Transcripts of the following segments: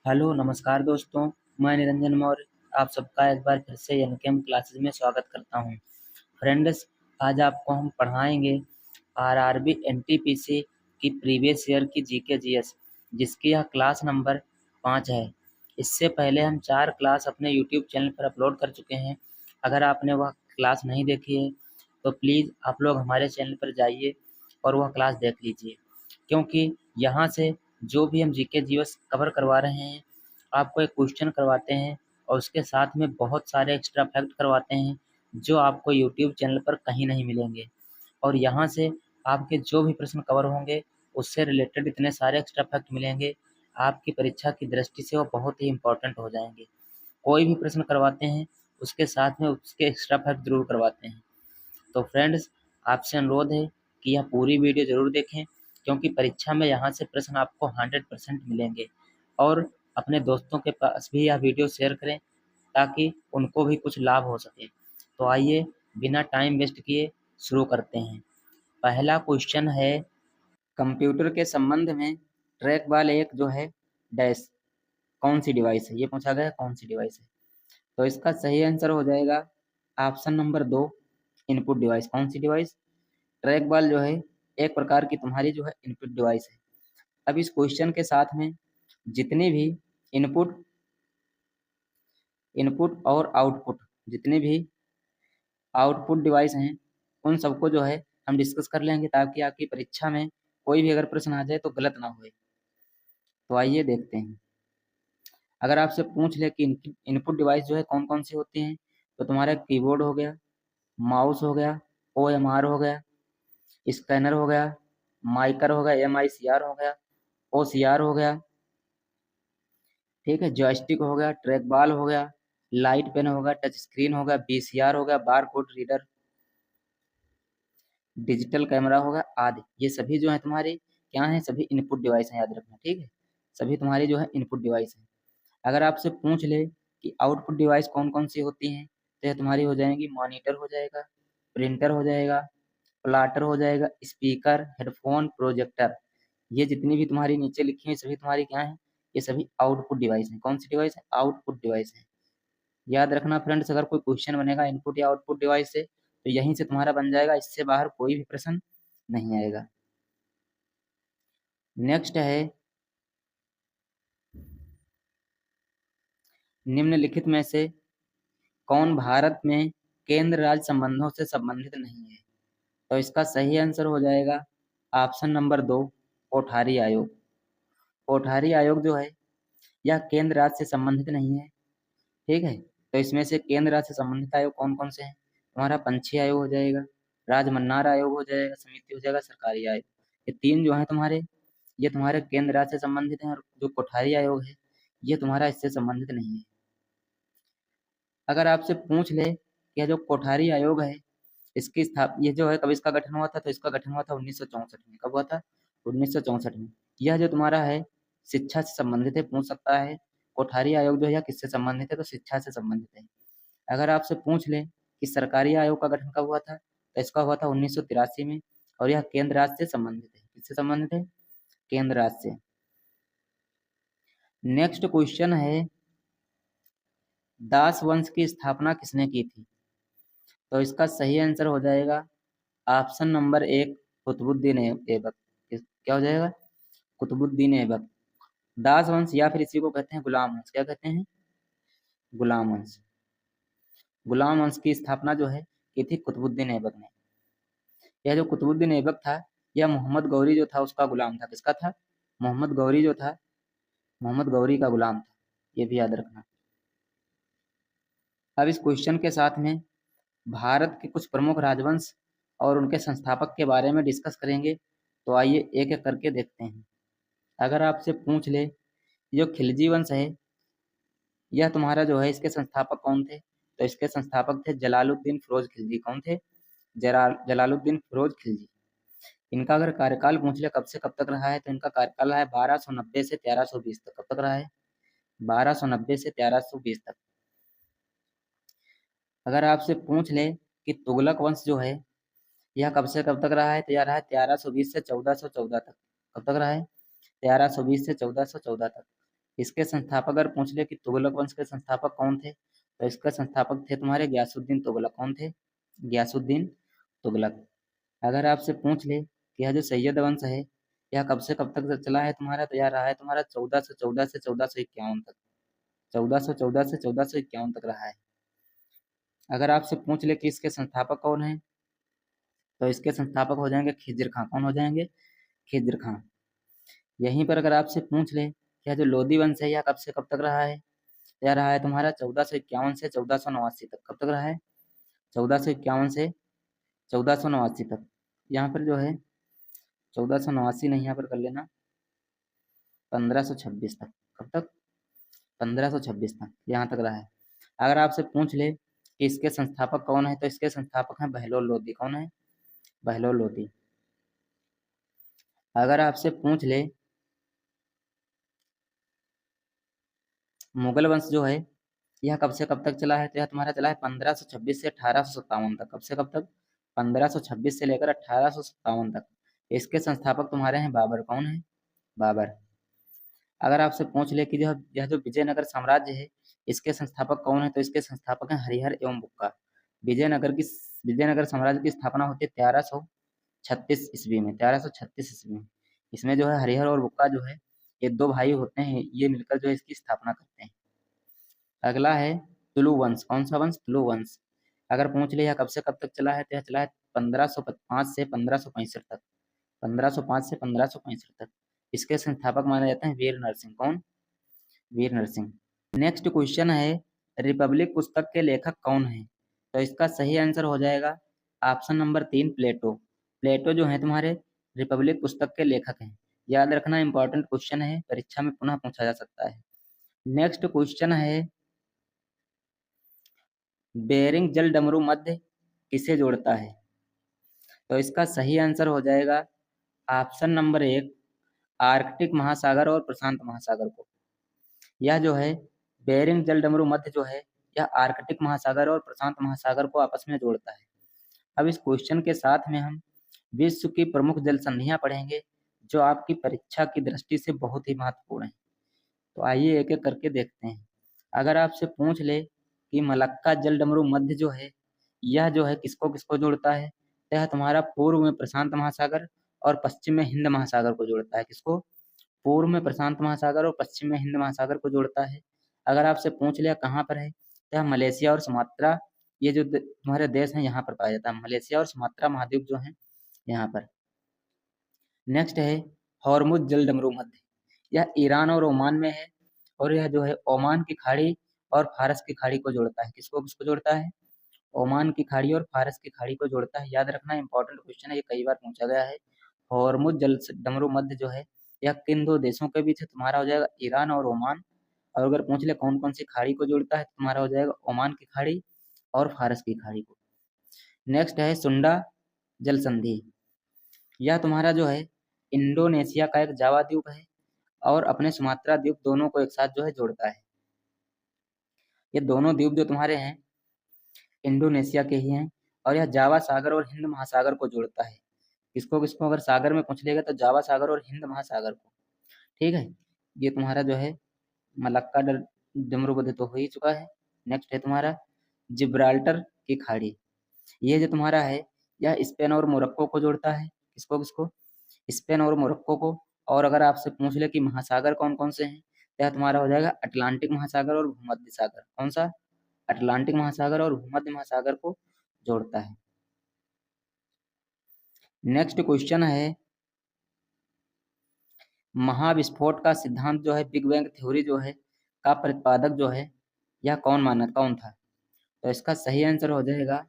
Hello नमस्कार दोस्तों। मैं निरंजन मौर्य आप सबका एक बार फिर से एनकेएम क्लासेस में स्वागत करता हूं। फ्रेंड्स, आज आपको हम पढ़ाएंगे आरआरबी एनटीपीसी की प्रीवियस ईयर की जीके जीएस, जिसकी यह क्लास नंबर 5 है। इससे पहले हम 4 क्लास अपने यूट्यूब चैनल पर अपलोड कर चुके हैं। अगर आपने वह क्लास नहीं देखी है तो प्लीज़ आप लोग हमारे चैनल पर जाइए और वह क्लास देख लीजिए, क्योंकि यहाँ से जो भी हम जीके जीएस कवर करवा रहे हैं, आपको एक क्वेश्चन करवाते हैं और उसके साथ में बहुत सारे एक्स्ट्रा फैक्ट करवाते हैं जो आपको यूट्यूब चैनल पर कहीं नहीं मिलेंगे। और यहाँ से आपके जो भी प्रश्न कवर होंगे उससे रिलेटेड इतने सारे एक्स्ट्रा फैक्ट मिलेंगे, आपकी परीक्षा की दृष्टि से वो बहुत ही इम्पोर्टेंट हो जाएंगे। कोई भी प्रश्न करवाते हैं उसके साथ में उसके एक्स्ट्रा फैक्ट जरूर करवाते हैं। तो फ्रेंड्स, आपसे अनुरोध है कि यह पूरी वीडियो ज़रूर देखें, क्योंकि परीक्षा में यहाँ से प्रश्न आपको 100% मिलेंगे। और अपने दोस्तों के पास भी यह वीडियो शेयर करें ताकि उनको भी कुछ लाभ हो सके। तो आइए बिना टाइम वेस्ट किए शुरू करते हैं। पहला क्वेश्चन है, कंप्यूटर के संबंध में ट्रैक बॉल एक जो है डैश कौन सी डिवाइस है, ये पूछा गया कौन सी डिवाइस है। तो इसका सही आंसर हो जाएगा ऑप्शन नंबर 2, इनपुट डिवाइस। कौन सी डिवाइस? ट्रैक बॉल जो है एक प्रकार की तुम्हारी जो है इनपुट डिवाइस है। अब इस क्वेश्चन के साथ में जितनी भी इनपुट इनपुट और आउटपुट जितने भी आउटपुट डिवाइस हैं उन सबको जो है हम डिस्कस कर लेंगे, ताकि आपकी परीक्षा में कोई भी अगर प्रश्न आ जाए तो गलत ना होए। तो आइए देखते हैं। अगर आपसे पूछ ले कि इनपुट डिवाइस जो है कौन कौन सी होती हैं, तो तुम्हारा कीबोर्ड हो गया, माउस हो गया, ओएमआर हो गया, स्कैनर हो गया, माइकर हो गया, एमआईसीआर हो गया, ओसीआर हो गया, ठीक है, जॉयस्टिक हो गया, ट्रैक बॉल हो गया, लाइट पेन हो गया, टच स्क्रीन हो गया, बीसीआर हो गया, bar code reader, digital camera होगा आदि। ये सभी जो है तुम्हारे क्या है, सभी इनपुट डिवाइस हैं, याद रखना, ठीक है। सभी तुम्हारी जो है इनपुट डिवाइस है। अगर आपसे पूछ ले कि आउटपुट डिवाइस कौन कौन सी होती हैं, तो ये तुम्हारी हो जाएंगी मॉनिटर हो जाएगा, प्रिंटर हो जाएगा, प्लाटर हो जाएगा, स्पीकर, हेडफोन, प्रोजेक्टर। ये जितनी भी तुम्हारी नीचे लिखी है सभी तुम्हारी क्या है, ये सभी आउटपुट डिवाइस हैं। कौन सी डिवाइस है? आउटपुट डिवाइस है। याद रखना फ्रेंड्स, अगर कोई क्वेश्चन बनेगा इनपुट या आउटपुट डिवाइस से तो यहीं से तुम्हारा बन जाएगा, इससे बाहर कोई भी प्रश्न नहीं आएगा। नेक्स्ट है, निम्नलिखित में से कौन भारत में केंद्र राज्य संबंधों से संबंधित नहीं है? तो इसका सही आंसर हो जाएगा ऑप्शन नंबर 2, कोठारी आयोग। कोठारी आयोग जो है यह केंद्र राज्य से संबंधित नहीं है, ठीक है। तो इसमें से केंद्र राज्य से संबंधित आयोग कौन कौन से हैं? तुम्हारा पंछी आयोग हो जाएगा, राजमन्नार आयोग हो जाएगा, समिति हो जाएगा, सरकारी आयोग। ये तीन जो है तुम्हारे, ये तुम्हारे केंद्र राज्य से संबंधित हैं। और जो कोठारी आयोग है ये तुम्हारा इससे संबंधित नहीं है। अगर आपसे पूछ ले कि यह जो कोठारी आयोग है इसकी ये जो है कब इसका गठन हुआ था, तो इसका गठन हुआ था 1964 में। कब हुआ था? 1964 में। यह जो तुम्हारा है शिक्षा से संबंधित है, पूछ सकता है कोठारी आयोग जो है यह किससे संबंधित है, तो शिक्षा से संबंधित है। अगर आपसे पूछ ले कि सरकारी आयोग का गठन कब हुआ था, तो इसका हुआ था 1983 में। और यह केंद्र राज्य से संबंधित है। किससे संबंधित है? केंद्र राज्य से। नेक्स्ट क्वेश्चन है, दास वंश की स्थापना किसने की थी? तो इसका सही आंसर हो जाएगा ऑप्शन नंबर 1, कुतुबुद्दीन ऐबक। क्या हो जाएगा? कुतुबुद्दीन ऐबक। दास वंश या फिर इसी को कहते हैं गुलाम वंश। क्या कहते हैं? गुलाम वंश। गुलाम वंश की स्थापना जो है की थी कुतुबुद्दीन ऐबक ने। यह जो कुतुबुद्दीन ऐबक था यह मोहम्मद गौरी जो था उसका गुलाम था। किसका था? मोहम्मद गौरी जो था, मोहम्मद गौरी का गुलाम था। ये भी याद रखना। अब इस क्वेश्चन के साथ में भारत के कुछ प्रमुख राजवंश और उनके संस्थापक के बारे में डिस्कस करेंगे। तो आइए एक एक करके देखते हैं। अगर आपसे पूछ ले जो खिलजी वंश है यह तुम्हारा जो है इसके संस्थापक कौन थे, तो इसके संस्थापक थे जलालुद्दीन फिरोज खिलजी। कौन थे? जलालुद्दीन फिरोज खिलजी। इनका अगर कार्यकाल पूछ ले कब से कब तक रहा है, तो इनका कार्यकाल रहा है 1290 से 1320 तक। कब तक रहा है? 1290 से 1320 तक। अगर आपसे पूछ ले कि तुगलक वंश जो है यह कब से कब तक रहा है, तो यह रहा है 1320 से 1414 तक। कब तक रहा है? 1320 से 1414 तक। इसके संस्थापक अगर पूछ ले कि तुगलक वंश के संस्थापक कौन थे, तो इसके संस्थापक थे तुम्हारे गयासुद्दीन तुगलक। कौन थे? गयासुद्दीन तुगलक। अगर आपसे पूछ ले कि यह जो सैयद वंश है यह कब से कब तक चला है तुम्हारा, तो यह रहा है तुम्हारा 1414 से 1451 तक। 1414 से 1451 तक रहा है। अगर आपसे पूछ ले कि इसके संस्थापक कौन है, तो इसके संस्थापक हो जाएंगे खिज्र खां। कौन हो जाएंगे? खिज्र खां। यहीं पर अगर आपसे पूछ ले कि यह जो लोधी वंश है यह कब से कब तक रहा है, यह रहा है तुम्हारा 1451 से 1489 तक। कब तक रहा है? 1451 से 1489 तक। यहाँ पर जो है 1489 नहीं, यहाँ पर कर लेना 1526 तक। कब तक? 1526 तक यहाँ तक रहा है। अगर आपसे पूछ ले कि इसके संस्थापक कौन है, तो इसके संस्थापक हैं बहलोल लोधी। कौन है? बहलोल लोधी। अगर आपसे पूछ ले मुगल वंश जो है यह कब से कब तक चला है, तो यह तुम्हारा चला है 1526 से 1857 तक। कब से कब तक? 1526 से लेकर 1857 तक। इसके संस्थापक तुम्हारे हैं बाबर। कौन है? बाबर। अगर आपसे पूछ ले कि जो यह जो विजयनगर साम्राज्य है इसके संस्थापक कौन है, तो इसके संस्थापक हैं हरिहर एवं बुक्का। विजयनगर साम्राज्य की स्थापना होती है 1336 ईस्वी में। 1336 ईस्वी में। इसमें जो है हरिहर और बुक्का जो है ये दो भाई होते हैं, ये मिलकर जो है इसकी स्थापना करते हैं। अगला है तुलु वंश। कौन सा वंश? तुलु वंश। अगर पूछ ले यह कब से कब तक चला है, तो यह चला है 1505 से 1565 तक। 1505 से 1565 तक। इसके संस्थापक माने जाते हैं वीर नरसिंह। कौन? वीर नरसिंह। नेक्स्ट क्वेश्चन है रिपब्लिक पुस्तक के लेखक कौन है, तो इसका सही आंसर हो जाएगा ऑप्शन नंबर 3 प्लेटो। प्लेटो जो है तुम्हारे रिपब्लिक पुस्तक के लेखक हैं। याद रखना, इंपॉर्टेंट क्वेश्चन है, परीक्षा में पुनः पूछा जा सकता है। नेक्स्ट क्वेश्चन है बेरिंग जल डमरू मध्य किसे जोड़ता है, तो इसका सही आंसर हो जाएगा ऑप्शन नंबर 1 आर्कटिक महासागर और प्रशांत महासागर को। यह जो है बेरिंग जल डमरू मध्य जो है यह आर्कटिक महासागर और प्रशांत महासागर को आपस में जोड़ता है। अब इस क्वेश्चन के साथ में हम विश्व की प्रमुख जल संधियां पढ़ेंगे जो आपकी परीक्षा की दृष्टि से बहुत ही महत्वपूर्ण है। तो आइए एक एक करके देखते हैं। अगर आपसे पूछ ले कि मलक्का जल डमरू मध्य जो है यह जो है किसको किसको जोड़ता है, तो यह तुम्हारा पूर्व में प्रशांत महासागर और पश्चिम में हिंद महासागर को जोड़ता है। किसको? पूर्व में प्रशांत महासागर और पश्चिम में हिंद महासागर को जोड़ता है। अगर आपसे पूछ लिया कहाँ पर है, तो यह मलेशिया और सुमात्रा, ये जो तुम्हारे देश हैं यहाँ पर पाया जाता है। मलेशिया और सुमात्रा महाद्वीप जो है यहाँ पर। नेक्स्ट है हॉर्मुज जल डमरू मध्य। यह ईरान और ओमान में है और यह जो है ओमान की खाड़ी और फारस की खाड़ी को जोड़ता है। किसको किसको जोड़ता है? ओमान की खाड़ी और फारस की खाड़ी को जोड़ता है। याद रखना, इंपॉर्टेंट क्वेश्चन है, ये कई बार पूछा गया है। हॉर्मुज जल डमरू मध्य जो है यह किन दो देशों के बीच है? तुम्हारा हो जाएगा ईरान और ओमान। और अगर पूछ ले कौन कौन सी खाड़ी को जोड़ता है, तो तुम्हारा हो जाएगा ओमान की खाड़ी और फारस की खाड़ी को। नेक्स्ट है सुंडा जल संधि। यह तुम्हारा जो है इंडोनेशिया का एक जावा द्वीप है और अपने सुमात्रा द्वीप दोनों को एक साथ जो है जोड़ता है। ये दोनों द्वीप जो तुम्हारे हैं इंडोनेशिया के ही हैं और यह जावा सागर और हिंद महासागर को जोड़ता है। किसको किसको अगर सागर में पूछ लेगा तो जावा सागर और हिंद महासागर को। ठीक है, ये तुम्हारा जो है मलक्का डमरू मध्य तो हो ही चुका है। नेक्स्ट है तुम्हारा जिब्राल्टर की खाड़ी। ये जो तुम्हारा है यह स्पेन और मोरक्को को जोड़ता है। किसको किसको? स्पेन और मोरक्को को। और अगर आपसे पूछ ले कि महासागर कौन कौन से हैं, तो यह तुम्हारा हो जाएगा अटलांटिक महासागर और भूमध्य सागर। कौन सा? अटलांटिक महासागर और भूमध्य महासागर को जोड़ता है। नेक्स्ट क्वेश्चन है महाविस्फोट का सिद्धांत जो है बिग बैंग थ्योरी जो है का प्रतिपादक जो है यह कौन था, तो इसका सही आंसर हो जाएगा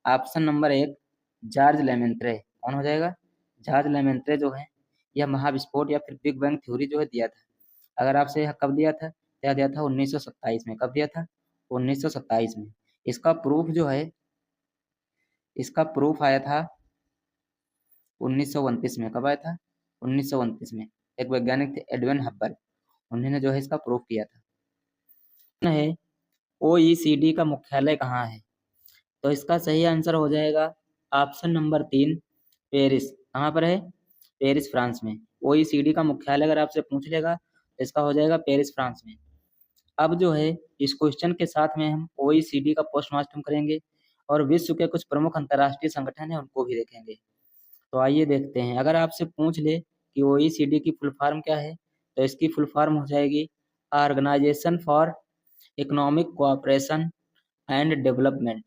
ऑप्शन नंबर 1 जॉर्ज लेमेंत्रे। कौन हो जाएगा? जॉर्ज लेमेंत्रे जो है यह महाविस्फोट या फिर बिग बैंग थ्योरी जो है दिया था। अगर आपसे यह कब दिया था? यह दिया था 1927 में। कब दिया था? 1927 में। इसका प्रूफ जो है इसका प्रूफ आया था 1929 में। कब आया था? 1929 में। एक वैज्ञानिक थे एडविन हब्बल, उन्होंने जो है इसका प्रूफ किया था। है ओईसीडी का मुख्यालय कहाँ है, तो इसका सही आंसर हो जाएगा ऑप्शन नंबर 3 पेरिस। कहाँ पर है? पेरिस फ्रांस में। ओईसीडी का मुख्यालय अगर आपसे पूछ लेगा इसका हो जाएगा पेरिस फ्रांस में। अब जो है इस क्वेश्चन के साथ में हम OECD का पोस्टमार्टम करेंगे और विश्व के कुछ प्रमुख अंतर्राष्ट्रीय संगठन है उनको भी देखेंगे। तो आइए देखते हैं, अगर आपसे पूछ ले कि OECD की फुल फॉर्म क्या है, तो इसकी फुल फॉर्म हो जाएगी organisation for economic cooperation and development.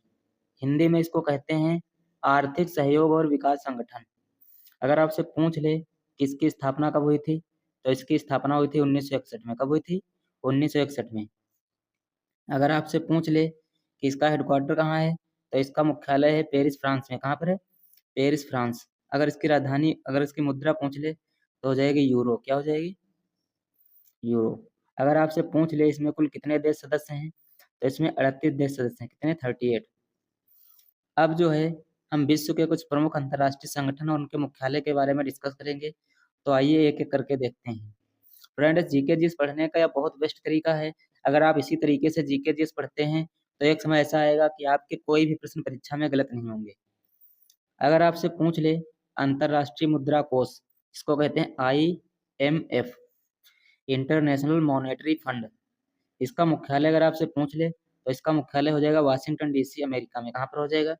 Hindi में इसको कहते हैं आर्थिक सहयोग और विकास संगठन। अगर आपसे पूछ ले कि इसकी स्थापना कब हुई थी, तो इसकी स्थापना हुई थी 1961 में। कब हुई थी? 1961 में। अगर आपसे पूछ ले कि इसका हेडक्वार्टर कहाँ है, तो इसका मुख्यालय है पेरिस फ्रांस में। कहाँ पर है? Paris France. अगर इसकी राजधानी, अगर इसकी मुद्रा पूछ ले तो हो जाएगी यूरो। क्या हो जाएगी? यूरो। अगर आपसे पूछ ले इसमें कुल कितने देश सदस्य हैं, तो इसमें 38 देश सदस्य हैं। कितने? 38। अब जो है हम विश्व के कुछ प्रमुख अंतर्राष्ट्रीय संगठन और उनके मुख्यालय के बारे में डिस्कस करेंगे। तो आइए एक एक करके देखते हैं। फ्रेंड्स, जीके जीएस पढ़ने का यह बहुत बेस्ट तरीका है। अगर आप इसी तरीके से जीके जीएस पढ़ते हैं तो एक समय ऐसा आएगा कि आपके कोई भी प्रश्न परीक्षा में गलत नहीं होंगे। अगर आपसे पूछ ले अंतर्राष्ट्रीय मुद्रा कोष, इसको कहते हैं IMF, इंटरनेशनल मॉनेटरी फंड। इसका मुख्यालय अगर आपसे पूछ ले तो इसका मुख्यालय हो जाएगा वाशिंगटन DC, अमेरिका में। कहाँ पर हो जाएगा?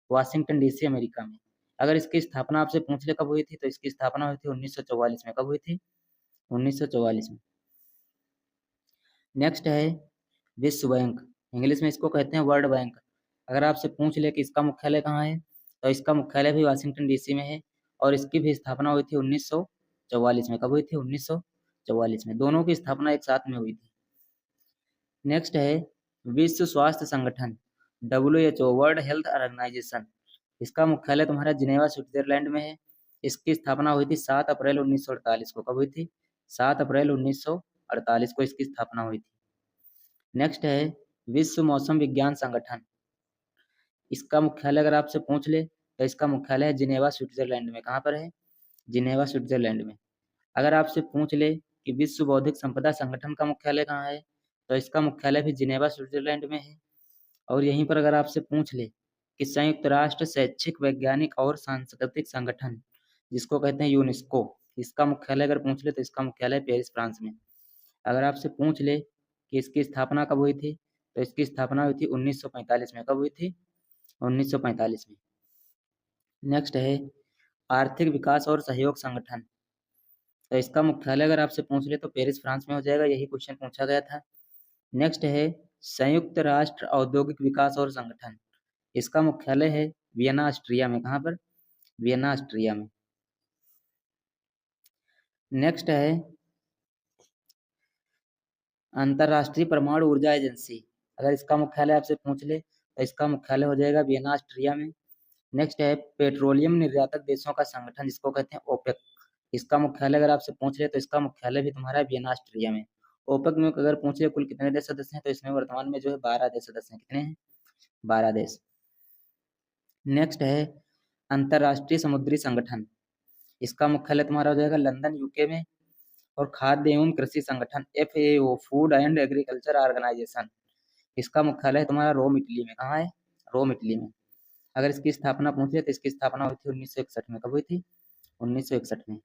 वाशिंगटन DC, अमेरिका में। अगर इसकी स्थापना आपसे पूछ ले कब हुई थी, तो इसकी स्थापना हुई थी 1944 में। कब हुई थी? 1944 में। नेक्स्ट है विश्व बैंक, इंग्लिश में इसको कहते हैं वर्ल्ड बैंक। अगर आपसे पूछ ले कि इसका मुख्यालय कहाँ है, तो इसका मुख्यालय भी वाशिंगटन DC में है और इसकी भी स्थापना हुई थी 1944 में। कब हुई थी? 1944 में। दोनों की स्थापना एक साथ में हुई थी। नेक्स्ट है विश्व स्वास्थ्य संगठन, WHO, वर्ल्ड हेल्थ ऑर्गेनाइजेशन। इसका मुख्यालय तुम्हारा जिनेवा, स्विट्जरलैंड में है। इसकी स्थापना हुई थी 7 अप्रैल 1948 को। कब हुई थी? 7 अप्रैल 1948 को इसकी स्थापना हुई थी। नेक्स्ट है विश्व मौसम विज्ञान संगठन। इसका मुख्यालय अगर आपसे पूछ ले तो इसका मुख्यालय है जिनेवा, स्विट्जरलैंड में। कहाँ पर है? जिनेवा, स्विट्जरलैंड में। अगर आपसे पूछ ले कि विश्व बौद्धिक संपदा संगठन का मुख्यालय कहाँ है, तो इसका मुख्यालय भी जिनेवा, स्विट्जरलैंड में है। और यहीं पर अगर आपसे पूछ ले कि संयुक्त राष्ट्र शैक्षिक, वैज्ञानिक और सांस्कृतिक संगठन, जिसको कहते हैं यूनेस्को, इसका मुख्यालय अगर पूछ ले तो इसका मुख्यालय पेरिस, फ्रांस में। अगर आपसे पूछ ले कि इसकी स्थापना कब हुई थी, तो इसकी स्थापना हुई थी 1945 में। कब हुई थी? 1945 में। नेक्स्ट है आर्थिक विकास और सहयोग संगठन, तो इसका मुख्यालय अगर आपसे पूछ ले तो पेरिस, फ्रांस में हो जाएगा। यही क्वेश्चन पूछा गया था। नेक्स्ट है संयुक्त राष्ट्र औद्योगिक विकास और संगठन। इसका मुख्यालय है वियना, ऑस्ट्रिया में। कहाँ पर? वियना, ऑस्ट्रिया में। नेक्स्ट है अंतर्राष्ट्रीय परमाणु ऊर्जा एजेंसी। अगर इसका मुख्यालय आपसे पूछ ले तो इसका मुख्यालय हो जाएगा वियना, ऑस्ट्रिया में। नेक्स्ट है पेट्रोलियम निर्यातक देशों का संगठन, जिसको कहते हैं ओपेक। इसका मुख्यालय अगर आपसे पूछ ले तो इसका मुख्यालय भी तुम्हारा वियना, ऑस्ट्रिया में। ओपेक में अगर पूछ ले कुल कितने देश सदस्य हैं, तो इसमें वर्तमान में जो है 12 देश सदस्य हैं। कितने हैं? 12 देश। नेक्स्ट है अंतर्राष्ट्रीय समुद्री संगठन। इसका मुख्यालय तुम्हारा हो जाएगा लंदन, UK में। और खाद्य एवं कृषि संगठन FAO, food and agriculture organisation. इसका मुख्यालय तुम्हारा रोम, इटली में। कहाँ है? रोम, इटली में। अगर इसकी स्थापना पूछे तो इसकी स्थापना हुई थी 1961 में। कब हुई थी? 1961 में।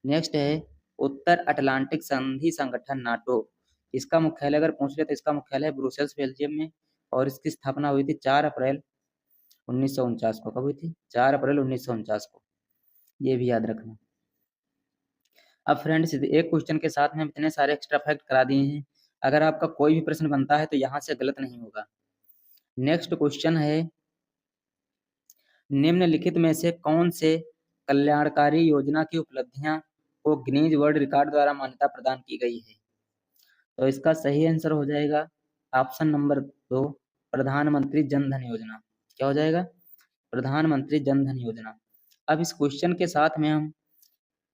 नेक्स्ट है उत्तर अटलांटिक संधि संगठन, नाटो। इसका मुख्यालय अगर पूछ ले तो इसका मुख्यालय ब्रुसेल्स, बेल्जियम में। और इसकी स्थापना हुई थी 4 अप्रैल 1949 को। कब हुई थी? 4 अप्रैल 1949 को। ये भी याद रखना। अब फ्रेंड्स, एक क्वेश्चन के साथ में हम इतने सारे एक्स्ट्रा फैक्ट करा दिए हैं। अगर आपका कोई भी प्रश्न बनता है तो यहाँ से गलत नहीं होगा। नेक्स्ट क्वेश्चन है निम्नलिखित में से कौन से कल्याणकारी योजना की उपलब्धियां को गिनीज वर्ल्ड रिकॉर्ड द्वारा मान्यता प्रदान की गई है? तो इसका सही आंसर हो जाएगा ऑप्शन नंबर 2, प्रधानमंत्री जन धन योजना। क्या हो जाएगा? प्रधानमंत्री जन धन योजना। अब इस क्वेश्चन के साथ में हम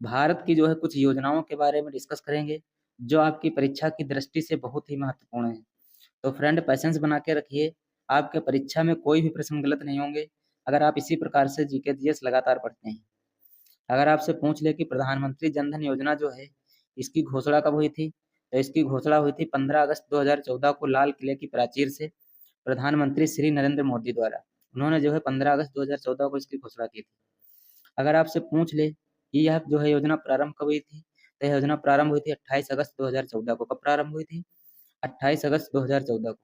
भारत की जो है कुछ योजनाओं के बारे में डिस्कस करेंगे, जो आपकी परीक्षा की दृष्टि से बहुत ही महत्वपूर्ण है। तो फ्रेंड, पैसेंस बना के रखिए, आपके परीक्षा में कोई भी प्रश्न गलत नहीं होंगे अगर आप इसी प्रकार से जीके जीएस लगातार पढ़ते हैं। अगर आपसे पूछ ले कि प्रधानमंत्री जन धन योजना जो है, इसकी घोषणा कब हुई थी, तो इसकी घोषणा हुई थी 15 अगस्त 2014 को लाल किले की प्राचीर से प्रधानमंत्री श्री नरेंद्र मोदी द्वारा। उन्होंने जो है 15 अगस्त 2014 को इसकी घोषणा की थी। अगर आपसे पूछ ले कि यह जो है योजना प्रारंभ कब हुई थी, तो यह योजना प्रारंभ हुई थी 28 अगस्त 2014 को। कब प्रारंभ हुई थी? 28 अगस्त 2014 को।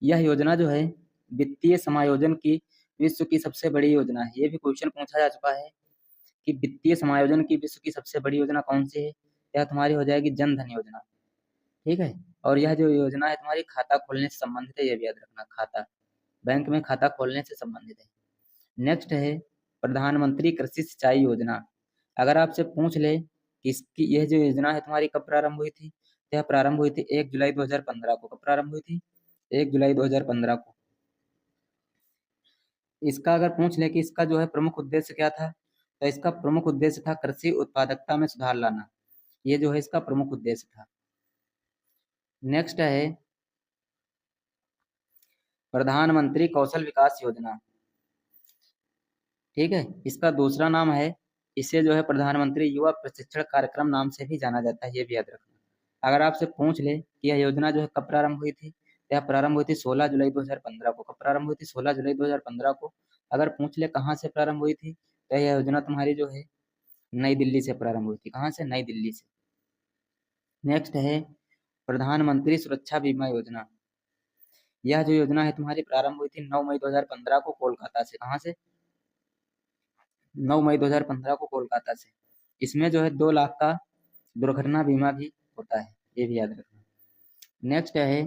यह योजना जो है वित्तीय समायोजन की विश्व की सबसे बड़ी योजना है। ये भी क्वेश्चन पूछा जा चुका है कि वित्तीय समायोजन की विश्व की सबसे बड़ी योजना कौन सी है? यह तुम्हारी हो जाएगी जन धन योजना। ठीक है, और यह जो योजना है तुम्हारी खाता खोलने से संबंधित है, यह भी याद रखना। खाता, बैंक में खाता खोलने से संबंधित है। नेक्स्ट है प्रधानमंत्री कृषि सिंचाई योजना। अगर आपसे पूछ ले कि इसकी यह जो योजना है तुम्हारी कब प्रारंभ हुई थी? यह प्रारंभ हुई थी 1 जुलाई 2015 को। कब प्रारंभ हुई थी? 1 जुलाई 2015 को। इसका अगर पूछ ले कि इसका जो है प्रमुख उद्देश्य क्या था, तो इसका प्रमुख उद्देश्य था कृषि उत्पादकता में सुधार लाना। ये जो है इसका प्रमुख उद्देश्य था। नेक्स्ट है प्रधानमंत्री कौशल विकास योजना। ठीक है, इसका दूसरा नाम है, इसे जो है प्रधानमंत्री युवा प्रशिक्षण कार्यक्रम नाम से भी जाना जाता है। ये भी याद रखना। अगर आपसे पूछ ले कि यह योजना जो है कब प्रारंभ हुई थी, तो यह प्रारंभ हुई थी 16 जुलाई 2015 को। कब प्रारंभ हुई थी? 16 जुलाई 2015 को। अगर पूछ ले कहाँ से प्रारंभ हुई थी, तो यह योजना तुम्हारी जो है नई दिल्ली से प्रारंभ हुई थी। कहाँ से? नई दिल्ली से। नेक्स्ट है प्रधानमंत्री सुरक्षा बीमा योजना। यह जो योजना है तुम्हारी प्रारंभ हुई थी 9 मई 2015 को कोलकाता से। कहाँ से? 9 मई 2015 को कोलकाता से। इसमें जो है 2 लाख का दुर्घटना बीमा भी होता है। ये भी याद रखना। नेक्स्ट है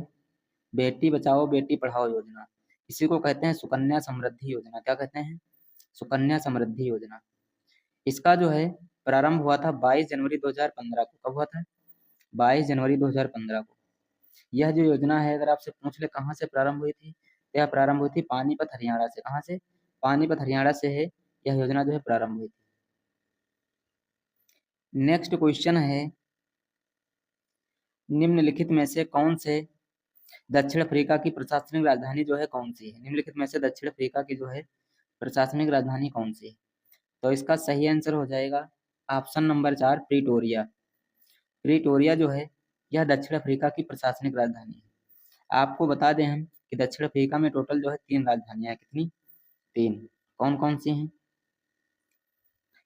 बेटी बचाओ बेटी पढ़ाओ योजना। इसी को कहते हैं सुकन्या समृद्धि योजना। क्या कहते हैं? सुकन्या समृद्धि योजना। इसका जो है प्रारंभ हुआ था 22 जनवरी 2015 को। कब हुआ था? 22 जनवरी 2015 को। यह जो योजना है अगर आपसे पूछ ले कहाँ से प्रारंभ हुई थी, तो यह प्रारंभ हुई थी पानीपत हरियाणा से। कहाँ से? पानीपत हरियाणा से है यह योजना जो है प्रारंभ हुई थी। नेक्स्ट क्वेश्चन है निम्नलिखित में से कौन से दक्षिण अफ्रीका की प्रशासनिक राजधानी जो है कौन सी है? निम्नलिखित में से दक्षिण अफ्रीका की जो है प्रशासनिक राजधानी कौन सी है? तो इसका सही आंसर हो जाएगा ऑप्शन नंबर 4 प्रीटोरिया। प्रीटोरिया जो है यह दक्षिण अफ्रीका की प्रशासनिक राजधानी है। आपको बता दें हम कि दक्षिण अफ्रीका में टोटल जो है 3 राजधानियां हैं। कितनी? 3। कौन कौन सी हैं?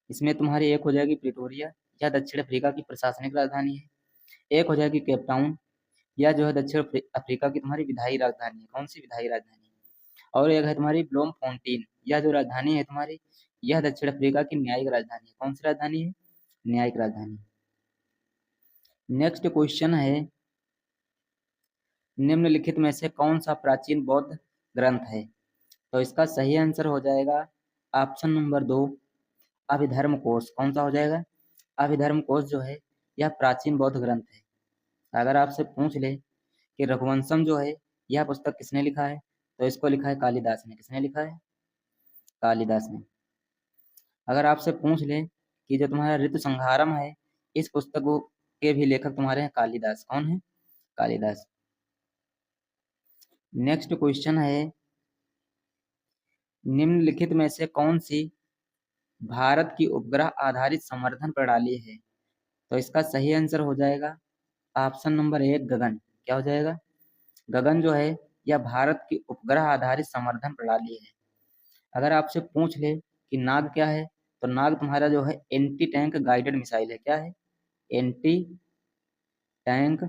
इसमें तुम्हारी एक हो जाएगी प्रीटोरिया, यह दक्षिण अफ्रीका की प्रशासनिक राजधानी है। एक हो जाएगी केप टाउन, यह जो है दक्षिण अफ्रीका की तुम्हारी विधायी राजधानी है। कौन सी विधायी राजधानी? और एक है तुम्हारी ब्लोम फाउंटेन, यह जो राजधानी है तुम्हारी, यह दक्षिण अफ्रीका की न्यायिक राजधानी है। कौन सी राजधानी है? न्यायिक राजधानी। नेक्स्ट क्वेश्चन है निम्नलिखित में से कौन सा प्राचीन बौद्ध ग्रंथ है? तो इसका सही आंसर हो जाएगा ऑप्शन नंबर 2 अभिधर्म कोश। कौन सा हो जाएगा? अभिधर्म कोश जो है यह प्राचीन बौद्ध ग्रंथ है। अगर आपसे पूछ ले कि रघुवंशम जो है यह पुस्तक किसने लिखा है, तो इसको लिखा है कालिदास ने। किसने लिखा है? कालिदास ने। अगर आपसे पूछ ले कि जो तुम्हारा ऋतु संहारम है, इस पुस्तक के भी लेखक तुम्हारे हैं कालिदास। कौन है? कालिदास। नेक्स्ट क्वेश्चन है निम्नलिखित में से कौन सी भारत की उपग्रह आधारित संवर्धन प्रणाली है? तो इसका सही आंसर हो जाएगा ऑप्शन नंबर 1 गगन। क्या हो जाएगा? गगन जो है यह भारत की उपग्रह आधारित संवर्धन प्रणाली है। अगर आपसे पूछ ले कि नाग क्या है, तो नाग तुम्हारा जो है एंटी टैंक गाइडेड मिसाइल है। क्या है? Anti tank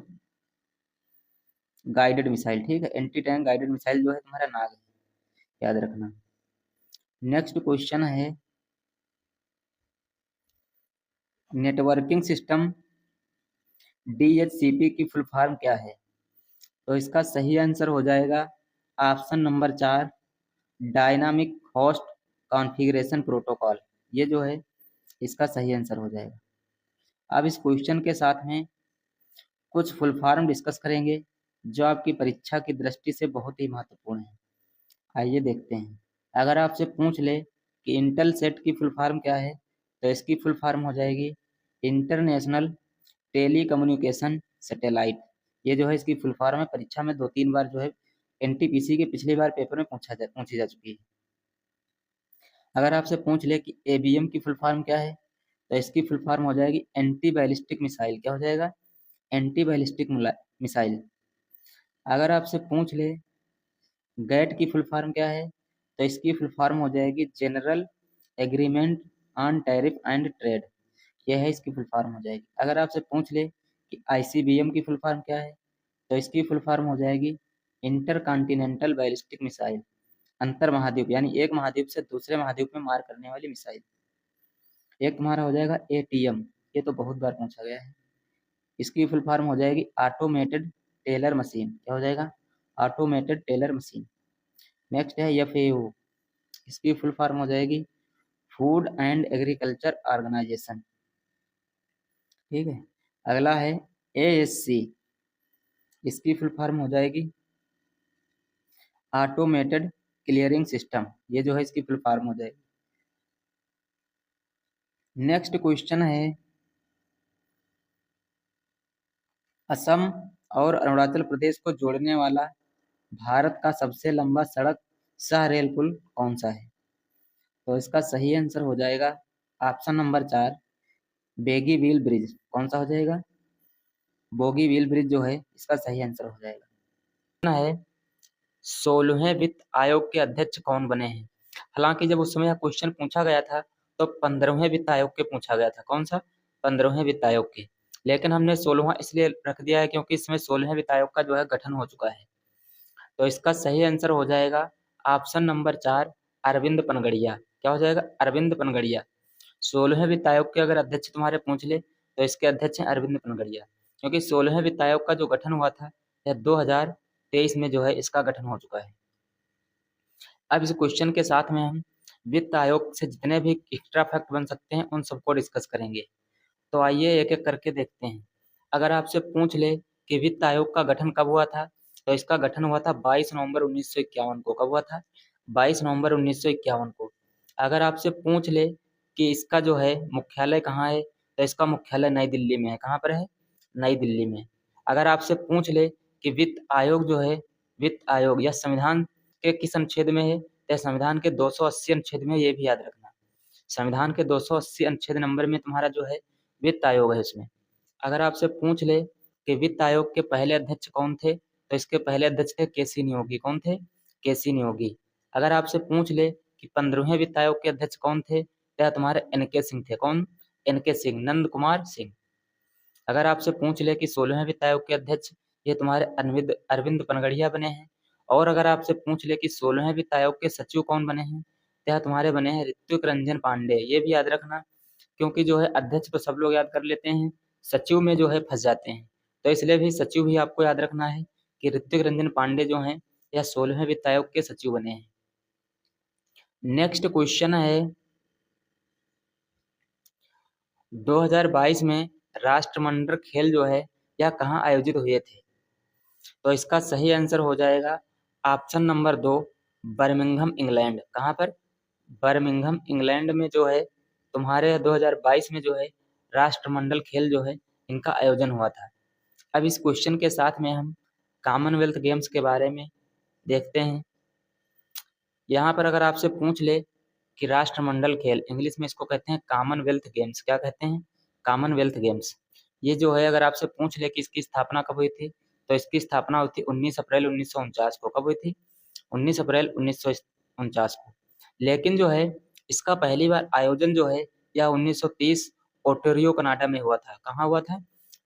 guided missile. ठीक है, एंटी टैंक गाइडेड मिसाइल जो है तुम्हारा नाग है, याद रखना। नेक्स्ट क्वेश्चन है नेटवर्किंग सिस्टम DHCP की फुल फॉर्म क्या है? तो इसका सही आंसर हो जाएगा option number 4 dynamic host configuration protocol. ये जो है इसका सही आंसर हो जाएगा। अब इस क्वेश्चन के साथ में कुछ फुल फॉर्म डिस्कस करेंगे जो आपकी परीक्षा की दृष्टि से बहुत ही महत्वपूर्ण है। आइए देखते हैं। अगर आपसे पूछ ले कि इंटेल सेट की फुल फॉर्म क्या है, तो इसकी फुल फॉर्म हो जाएगी इंटरनेशनल टेली कम्युनिकेशन सैटेलाइट। ये जो है इसकी फुल फॉर्म है। परीक्षा में 2-3 बार जो है NTPC के पिछली बार पेपर में पूछी जा चुकी है। अगर आपसे पूछ ले कि ABM की फुल फॉर्म क्या है, तो इसकी फुल फॉर्म हो जाएगी एंटी बैलिस्टिक मिसाइल। क्या हो जाएगा? Anti ballistic missile. अगर आपसे पूछ ले गैट की फुल फॉर्म क्या है, तो इसकी फुल फॉर्म हो जाएगी general agreement on tariff and trade. यह है इसकी फुल फॉर्म हो जाएगी। अगर आपसे पूछ ले कि ICBM की फुल फॉर्म क्या है, तो इसकी फुल फॉर्म हो जाएगी इंटर कॉन्टिनेंटल बैलिस्टिक मिसाइल, अंतर महाद्वीप यानी एक महाद्वीप से दूसरे महाद्वीप में मार करने वाली मिसाइल। एक तुम्हारा हो जाएगा ATM, ये तो बहुत बार पूछा गया है, इसकी फुल फॉर्म हो जाएगी ऑटोमेटेड टेलर मशीन। क्या हो जाएगा? Automated teller machine. नेक्स्ट है FAO, इसकी फुल फॉर्म हो जाएगी फूड एंड एग्रीकल्चर ऑर्गेनाइजेशन। ठीक है। अगला है ASC, इसकी फुल फॉर्म हो जाएगी ऑटोमेटेड क्लियरिंग सिस्टम, ये जो है इसकी फुल फॉर्म हो जाएगी। नेक्स्ट क्वेश्चन है असम और अरुणाचल प्रदेश को जोड़ने वाला भारत का सबसे लंबा सड़क सह रेल पुल कौन सा है? तो इसका सही आंसर हो जाएगा ऑप्शन नंबर 4, बेगी व्हील ब्रिज। कौन सा हो जाएगा? बोगी व्हील ब्रिज जो है इसका सही आंसर हो जाएगा। है 16वें वित्त आयोग के अध्यक्ष कौन बने हैं? हालांकि जब उस समय क्वेश्चन पूछा गया था तो 15वें वित्त आयोग के पूछा गया था। कौन सा? 15वें वित्त आयोग के। लेकिन हमने 16वां इसलिए रख दिया है क्योंकि इसमें 16वें वित्त आयोग का जो है गठन हो चुका है। तो इसका सही आंसर हो जाएगा ऑप्शन नंबर 4, अरविंद पनगड़िया। क्या हो जाएगा? अरविंद पनगड़िया। 16वें वित्त आयोग के अगर अध्यक्ष तुम्हारे पूछ ले तो इसके अध्यक्ष हैं अरविंद पनगड़िया, क्योंकि 16वें वित्त आयोग का जो गठन हुआ था यह 2023 में जो है इसका गठन हो चुका है। अब इस क्वेश्चन के साथ में हम वित्त आयोग से जितने भी एक्स्ट्रा फैक्ट बन सकते हैं उन सबको डिस्कस करेंगे। तो आइए एक एक करके देखते हैं। अगर आपसे पूछ ले कि वित्त आयोग का गठन कब हुआ था, तो इसका गठन हुआ था 22 नवंबर 1951 को। कब हुआ था? 22 नवंबर 1951 को। अगर आपसे पूछ ले कि इसका जो है मुख्यालय कहाँ है, तो इसका मुख्यालय नई दिल्ली में है। कहाँ पर है? नई दिल्ली में। अगर आपसे पूछ ले कि वित्त आयोग जो है, वित्त आयोग या संविधान के किस अनुच्छेद में है, तो संविधान के 280 अनुच्छेद में, ये भी याद रखना। संविधान के 280 अनुच्छेद नंबर में तुम्हारा जो है वित्त आयोग है उसमें। अगर आपसे पूछ ले कि वित्त आयोग के पहले अध्यक्ष कौन थे, तो इसके पहले अध्यक्ष थे KC नियोगी। कौन थे? KC नियोगी। अगर आपसे पूछ ले कि 15वें वित्त आयोग के अध्यक्ष कौन थे, तो तुम्हारे NK सिंह थे। कौन? NK सिंह, नंद कुमार सिंह। अगर आपसे पूछ ले कि 16वें वित्त आयोग के अध्यक्ष ये तुम्हारे अरविंद पनगड़िया बने हैं। और अगर आपसे पूछ ले कि 16वें वित्त आयोग के सचिव कौन बने हैं, तो तुम्हारे बने हैं ऋत्विक रंजन पांडे। ये भी याद रखना, क्योंकि जो है अध्यक्ष तो सब लोग याद कर लेते हैं, सचिव में जो है फंस जाते हैं। तो इसलिए भी सचिव भी आपको याद रखना है कि ऋत्विक रंजन पांडे जो हैं यह 16वें वित्त आयोग के सचिव बने हैं। नेक्स्ट क्वेश्चन है 2022 में राष्ट्रमंडल खेल जो है यह कहाँ आयोजित हुए थे? तो इसका सही आंसर हो जाएगा ऑप्शन नंबर 2, बर्मिंघम इंग्लैंड। कहाँ पर? बर्मिंघम इंग्लैंड में जो है तुम्हारे 2022 में जो है राष्ट्रमंडल खेल जो है इनका आयोजन हुआ था। अब इस क्वेश्चन के साथ में हम कॉमनवेल्थ गेम्स के बारे में देखते हैं। यहाँ पर अगर आपसे पूछ ले कि राष्ट्रमंडल खेल, इंग्लिश में इसको कहते हैं कॉमनवेल्थ गेम्स। क्या कहते हैं? Commonwealth games. ये जो है अगर आपसे पूछ ले कि इसकी स्थापना कब हुई थी, तो इसकी स्थापना हुई थी 19 अप्रैल 1949 को। कब हुई थी? 19 अप्रैल 1949 को। लेकिन जो है इसका पहली बार आयोजन जो है यह 1930 ओटोरियो कनाडा में हुआ था। कहाँ हुआ था?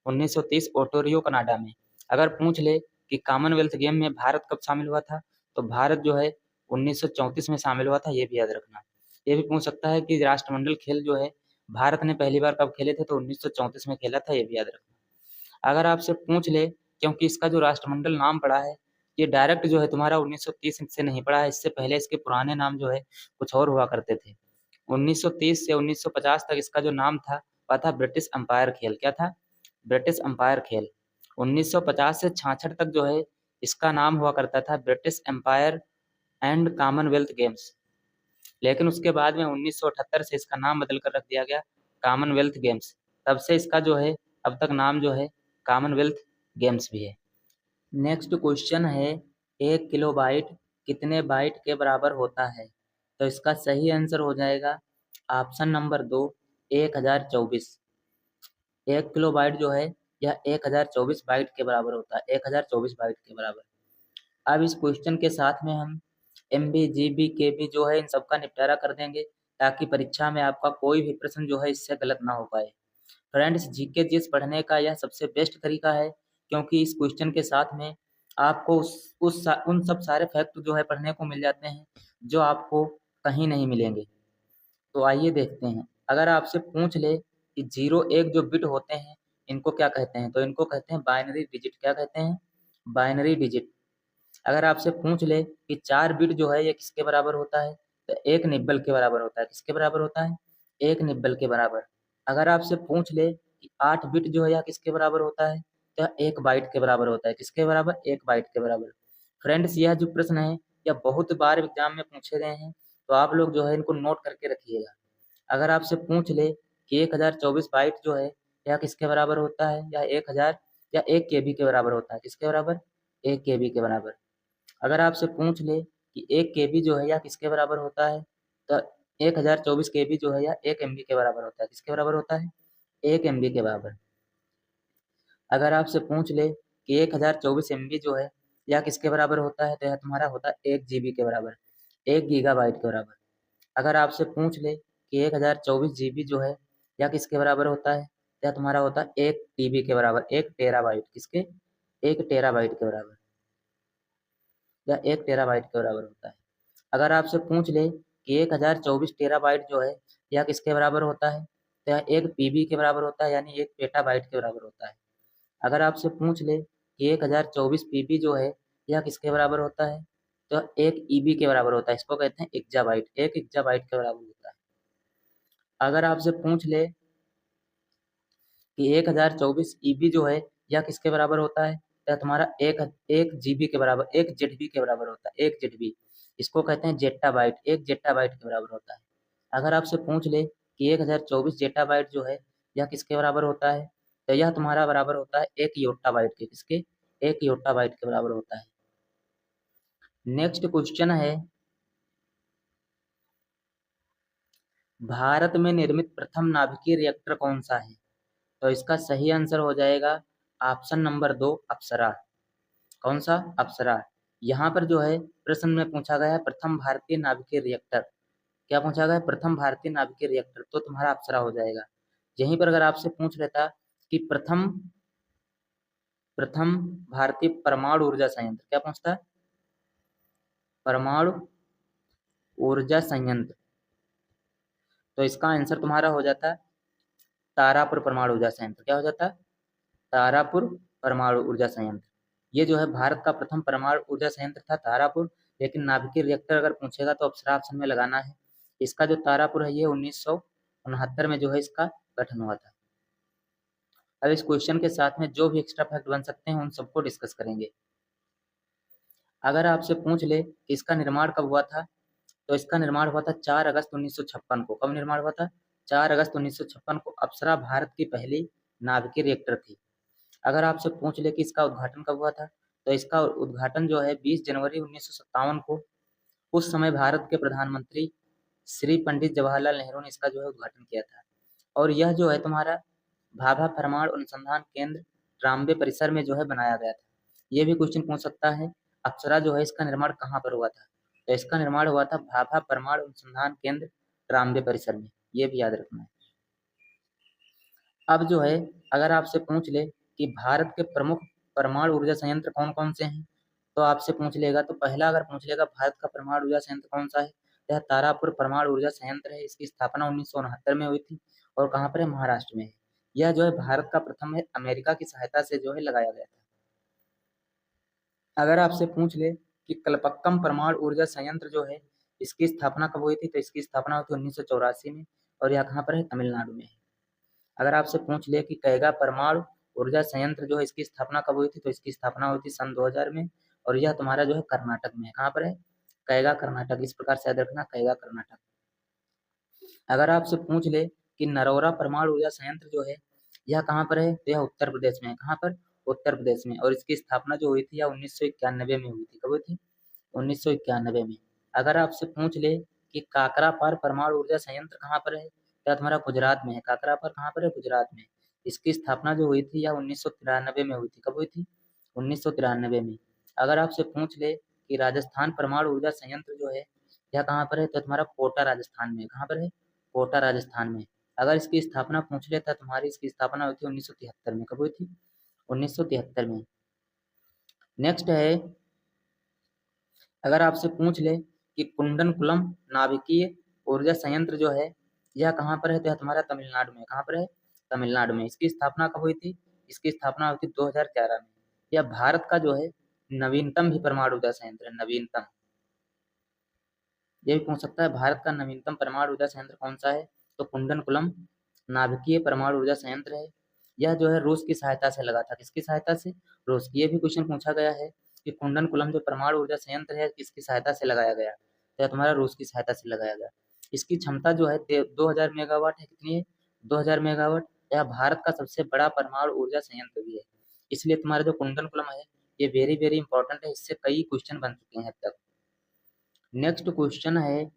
1930 ओटोरियो कनाडा में। अगर पूछ ले कि कॉमनवेल्थ गेम में भारत कब शामिल हुआ था, तो भारत जो है 1934 में शामिल हुआ था। ये भी याद रखना। ये भी पूछ सकता है कि राष्ट्रमंडल खेल जो है भारत ने पहली बार कब खेले थे, तो 1934 में खेला था। ये भी याद रखना। अगर आपसे पूछ ले, क्योंकि इसका जो राष्ट्रमंडल नाम पड़ा है ये डायरेक्ट जो है तुम्हारा 1930 से नहीं पड़ा है, इससे पहले इसके पुराने नाम जो है कुछ और हुआ करते थे। 1930 से 1950 तक इसका जो नाम था वह था ब्रिटिश अंपायर खेल। क्या था? ब्रिटिश अंपायर खेल। 1950 से 66 तक जो है इसका नाम हुआ करता था British Empire and Commonwealth Games. लेकिन उसके बाद में 1978 से इसका नाम बदल कर रख दिया गया कॉमनवेल्थ गेम्स। तब से इसका जो है अब तक नाम जो है कॉमनवेल्थ गेम्स भी है। नेक्स्ट क्वेश्चन है 1 किलोबाइट कितने बाइट के बराबर होता है? तो इसका सही आंसर हो जाएगा ऑप्शन नंबर 2, 1024। 1 किलोबाइट जो है यह 1024 बाइट के बराबर होता है। 1024 बाइट के बराबर। अब इस क्वेश्चन के साथ में हम MB GB KB जो है इन सबका निपटारा कर देंगे, ताकि परीक्षा में आपका कोई भी प्रश्न जो है इससे गलत ना हो पाए। फ्रेंड्स, जीके जीएस पढ़ने का यह सबसे बेस्ट तरीका है, क्योंकि इस क्वेश्चन के साथ में आपको उन सब सारे फैक्ट जो है पढ़ने को मिल जाते हैं जो आपको कहीं नहीं मिलेंगे। तो आइए देखते हैं। अगर आपसे पूछ ले कि 0 1 जो बिट होते हैं इनको क्या कहते हैं, तो इनको कहते हैं बाइनरी डिजिट। क्या कहते हैं? Binary digit. अगर आपसे पूछ ले कि 4 बिट जो है ये किसके बराबर होता है, तो 1 निब्बल के बराबर होता है। किसके बराबर होता है? 1 निब्बल के बराबर। अगर आपसे पूछ ले कि 8 बिट जो है यह किसके बराबर होता है, तो 1 बाइट के बराबर होता है। किसके बराबर? 1 बाइट के बराबर। फ्रेंड्स, यह जो प्रश्न है यह बहुत बार एग्जाम में पूछे गए हैं, तो आप लोग जो है इनको नोट करके रखिएगा। अगर आपसे पूछ ले कि 1024 बाइट जो है यह किसके बराबर होता है, या 1000 या 1 केबी के बराबर होता है। किसके बराबर? 1 केबी के बराबर। अगर आपसे पूछ ले कि 1 केबी जो है यह किसके बराबर होता है, तो 1024 केबी जो है यह 1 एमबी के बराबर होता है। किसके बराबर होता है? 1 एमबी के बराबर। अगर आपसे पूछ ले कि 1024 एमबी जो है यह किसके बराबर होता है, तो यह तुम्हारा होता है 1 जीबी के बराबर, 1 गीगाबाइट के बराबर। अगर आपसे पूछ ले कि 1024 जीबी जो है यह किसके बराबर होता है, तो यह तुम्हारा होता है 1 टीबी के बराबर, 1 टेराबाइट। किसके? 1 टेराबाइट के बराबर, या 1 टेराबाइट के बराबर होता है। अगर आपसे पूछ ले कि 1024 टेराबाइट जो है यह किसके बराबर होता है, तो यह 1 पीबी के बराबर होता है, यानी 1 पेटाबाइट के बराबर होता है। अगर आपसे पूछ ले कि 1024 पीबी जो है यह किसके बराबर होता है, तो 1 ईबी के बराबर होता है। इसको कहते हैं एक्जाबाइट, 1 एक्जाबाइट के बराबर होता है। अगर आपसे पूछ ले कि 1024 ईबी जो है यह किसके बराबर होता है, तो तुम्हारा एक जीबी के बराबर, 1 जेडबी के बराबर होता है, 1 जेडबी। इसको कहते हैं जेट्टाबाइट, 1 जेट्टाबाइट के बराबर होता है। अगर आपसे पूछ ले कि 1024 जेट्टाबाइट जो है यह किसके बराबर होता है, तो यह तुम्हारा बराबर होता है 1 योट्टाबाइट के। किसके? 1 योट्टाबाइट के बराबर होता है। नेक्स्ट क्वेश्चन है, भारत में निर्मित प्रथम नाभिकीय रिएक्टर कौन सा है? तो इसका सही आंसर हो जाएगा ऑप्शन नंबर 2, अप्सरा। कौन सा? अप्सरा। यहाँ पर जो है प्रश्न में पूछा गया है प्रथम भारतीय नाभिकीय रिएक्टर। क्या पूछा गया है? प्रथम भारतीय नाभिकीय रिएक्टर, तो तुम्हारा अप्सरा हो जाएगा। यहीं पर अगर आपसे पूछ लेता कि प्रथम प्रथम भारतीय परमाणु ऊर्जा संयंत्र, क्या पूछता है? परमाणु ऊर्जा संयंत्र, तो इसका आंसर तुम्हारा हो जाता तारापुर परमाणु ऊर्जा संयंत्र। क्या हो जाता? तारापुर परमाणु ऊर्जा संयंत्र। ये जो है भारत का प्रथम परमाणु ऊर्जा संयंत्र था, तारापुर। लेकिन नाभिकीय रिएक्टर अगर पूछेगा तो अप्सरा ऑप्शन में लगाना है। इसका जो तारापुर है ये 1969 में जो है इसका गठन हुआ था। अब इस क्वेश्चन के साथ में जो भी एक्स्ट्रा फैक्ट बन सकते हैं उन सबको डिस्कस करेंगे। अगर आपसे पूछ ले कि इसका निर्माण कब हुआ था, तो इसका निर्माण हुआ था 4 अगस्त 1956 को। कब निर्माण हुआ था? 4 अगस्त 1956 को। अप्सरा भारत की पहली नाभिकीय रिएक्टर थी। अगर आपसे पूछ ले कि इसका उद्घाटन कब हुआ था, तो इसका उद्घाटन जो है 20 जनवरी 1957 को, उस समय भारत के प्रधानमंत्री श्री पंडित जवाहरलाल नेहरू ने इसका जो है उद्घाटन किया था। और यह जो है तुम्हारा भाभा परमाणु अनुसंधान केंद्र ट्राम्बे परिसर में जो है बनाया गया था। ये भी क्वेश्चन पूछ सकता है, अप्सरा जो है इसका निर्माण कहाँ पर हुआ था, तो इसका निर्माण हुआ था भाभा परमाणु अनुसंधान केंद्र ट्राम्बे परिसर में। ये भी याद रखना है। अब जो है अगर आपसे पूछ ले कि भारत के प्रमुख परमाणु ऊर्जा संयंत्र कौन कौन से हैं, तो आपसे पूछ लेगा, तो पहला अगर पूछ लेगा भारत का परमाणु ऊर्जा संयंत्र कौन सा है, यह तारापुर परमाणु ऊर्जा संयंत्र है। इसकी स्थापना 1969 में हुई थी और कहाँ पर है? महाराष्ट्र में है। यह जो है भारत का प्रथम है, अमेरिका की सहायता से जो है लगाया गया था। अगर आपसे पूछ ले कि कलपक्कम परमाणु ऊर्जा संयंत्र जो है इसकी स्थापना कब हुई थी, तो इसकी स्थापना हुई थी 1984 में, और यह कहाँ पर है? तमिलनाडु में है। अगर आपसे पूछ ले कि कैगा परमाणु ऊर्जा संयंत्र जो है इसकी स्थापना कब हुई थी, तो इसकी स्थापना हुई थी सन 2000 में, और यह तुम्हारा जो है कर्नाटक में है। कहाँ पर है? कैगा कर्नाटक। इस प्रकार से याद रखना, कैगा कर्नाटक। अगर आपसे पूछ ले कि नरौरा परमाणु ऊर्जा संयंत्र जो है यह कहाँ पर है, तो यह उत्तर प्रदेश में है। कहाँ पर? उत्तर प्रदेश में। और इसकी स्थापना जो हुई थी यह 1991 में हुई थी। कब हुई थी? 1991 में। अगर आपसे पूछ ले कि काकरापार परमाणु ऊर्जा संयंत्र कहाँ पर है, तो तुम्हारा गुजरात में है। काकरापार कहाँ पर है? गुजरात में। इसकी स्थापना जो हुई थी यह 1993 में हुई थी। कब हुई थी? 1993 में। अगर आपसे पूछ ले कि राजस्थान परमाणु ऊर्जा संयंत्र जो है यह कहाँ पर है, तो तुम्हारा कोटा राजस्थान में। कहाँ पर है? कोटा राजस्थान में। अगर इसकी स्थापना पूछ लेता, तुम्हारी इसकी स्थापना हुई थी 1973 में। कब हुई थी? 1973 में। नेक्स्ट है, अगर आपसे पूछ ले कि कुंडनकुलम नाभिकीय ऊर्जा संयंत्र जो है यह कहाँ पर है, तो यह तुम्हारा तमिलनाडु में। कहाँ पर है? तमिलनाडु में। इसकी स्थापना कब हुई थी? इसकी स्थापना हुई थी 2011 में। यह भारत का जो है नवीनतम भी परमाणु ऊर्जा संयंत्र है, नवीनतम। ये भी पूछ सकता है भारत का नवीनतम परमाणु ऊर्जा संयंत्र कौन सा है, तो कुंडनकुलम नाभिकीय परमाणु ऊर्जा संयंत्र है। यह जो है रूस की सहायता से लगा था। किसकी सहायता से? रूस की। ये भी क्वेश्चन पूछा गया है कि कुंडनकुलम जो परमाणु ऊर्जा संयंत्र है किसकी सहायता से लगाया गया, तो यह तुम्हारा रूस की सहायता से लगाया गया। इसकी क्षमता जो है 2000 मेगावाट है। कितनी है? 2000 मेगावाट। यह भारत का सबसे बड़ा परमाणु ऊर्जा संयंत्र भी है। इसलिए तुम्हारा जो कुंडनकुलम है ये वेरी वेरी इंपॉर्टेंट है। इससे कई क्वेश्चन बन चुके हैं अब तक। नेक्स्ट क्वेश्चन है,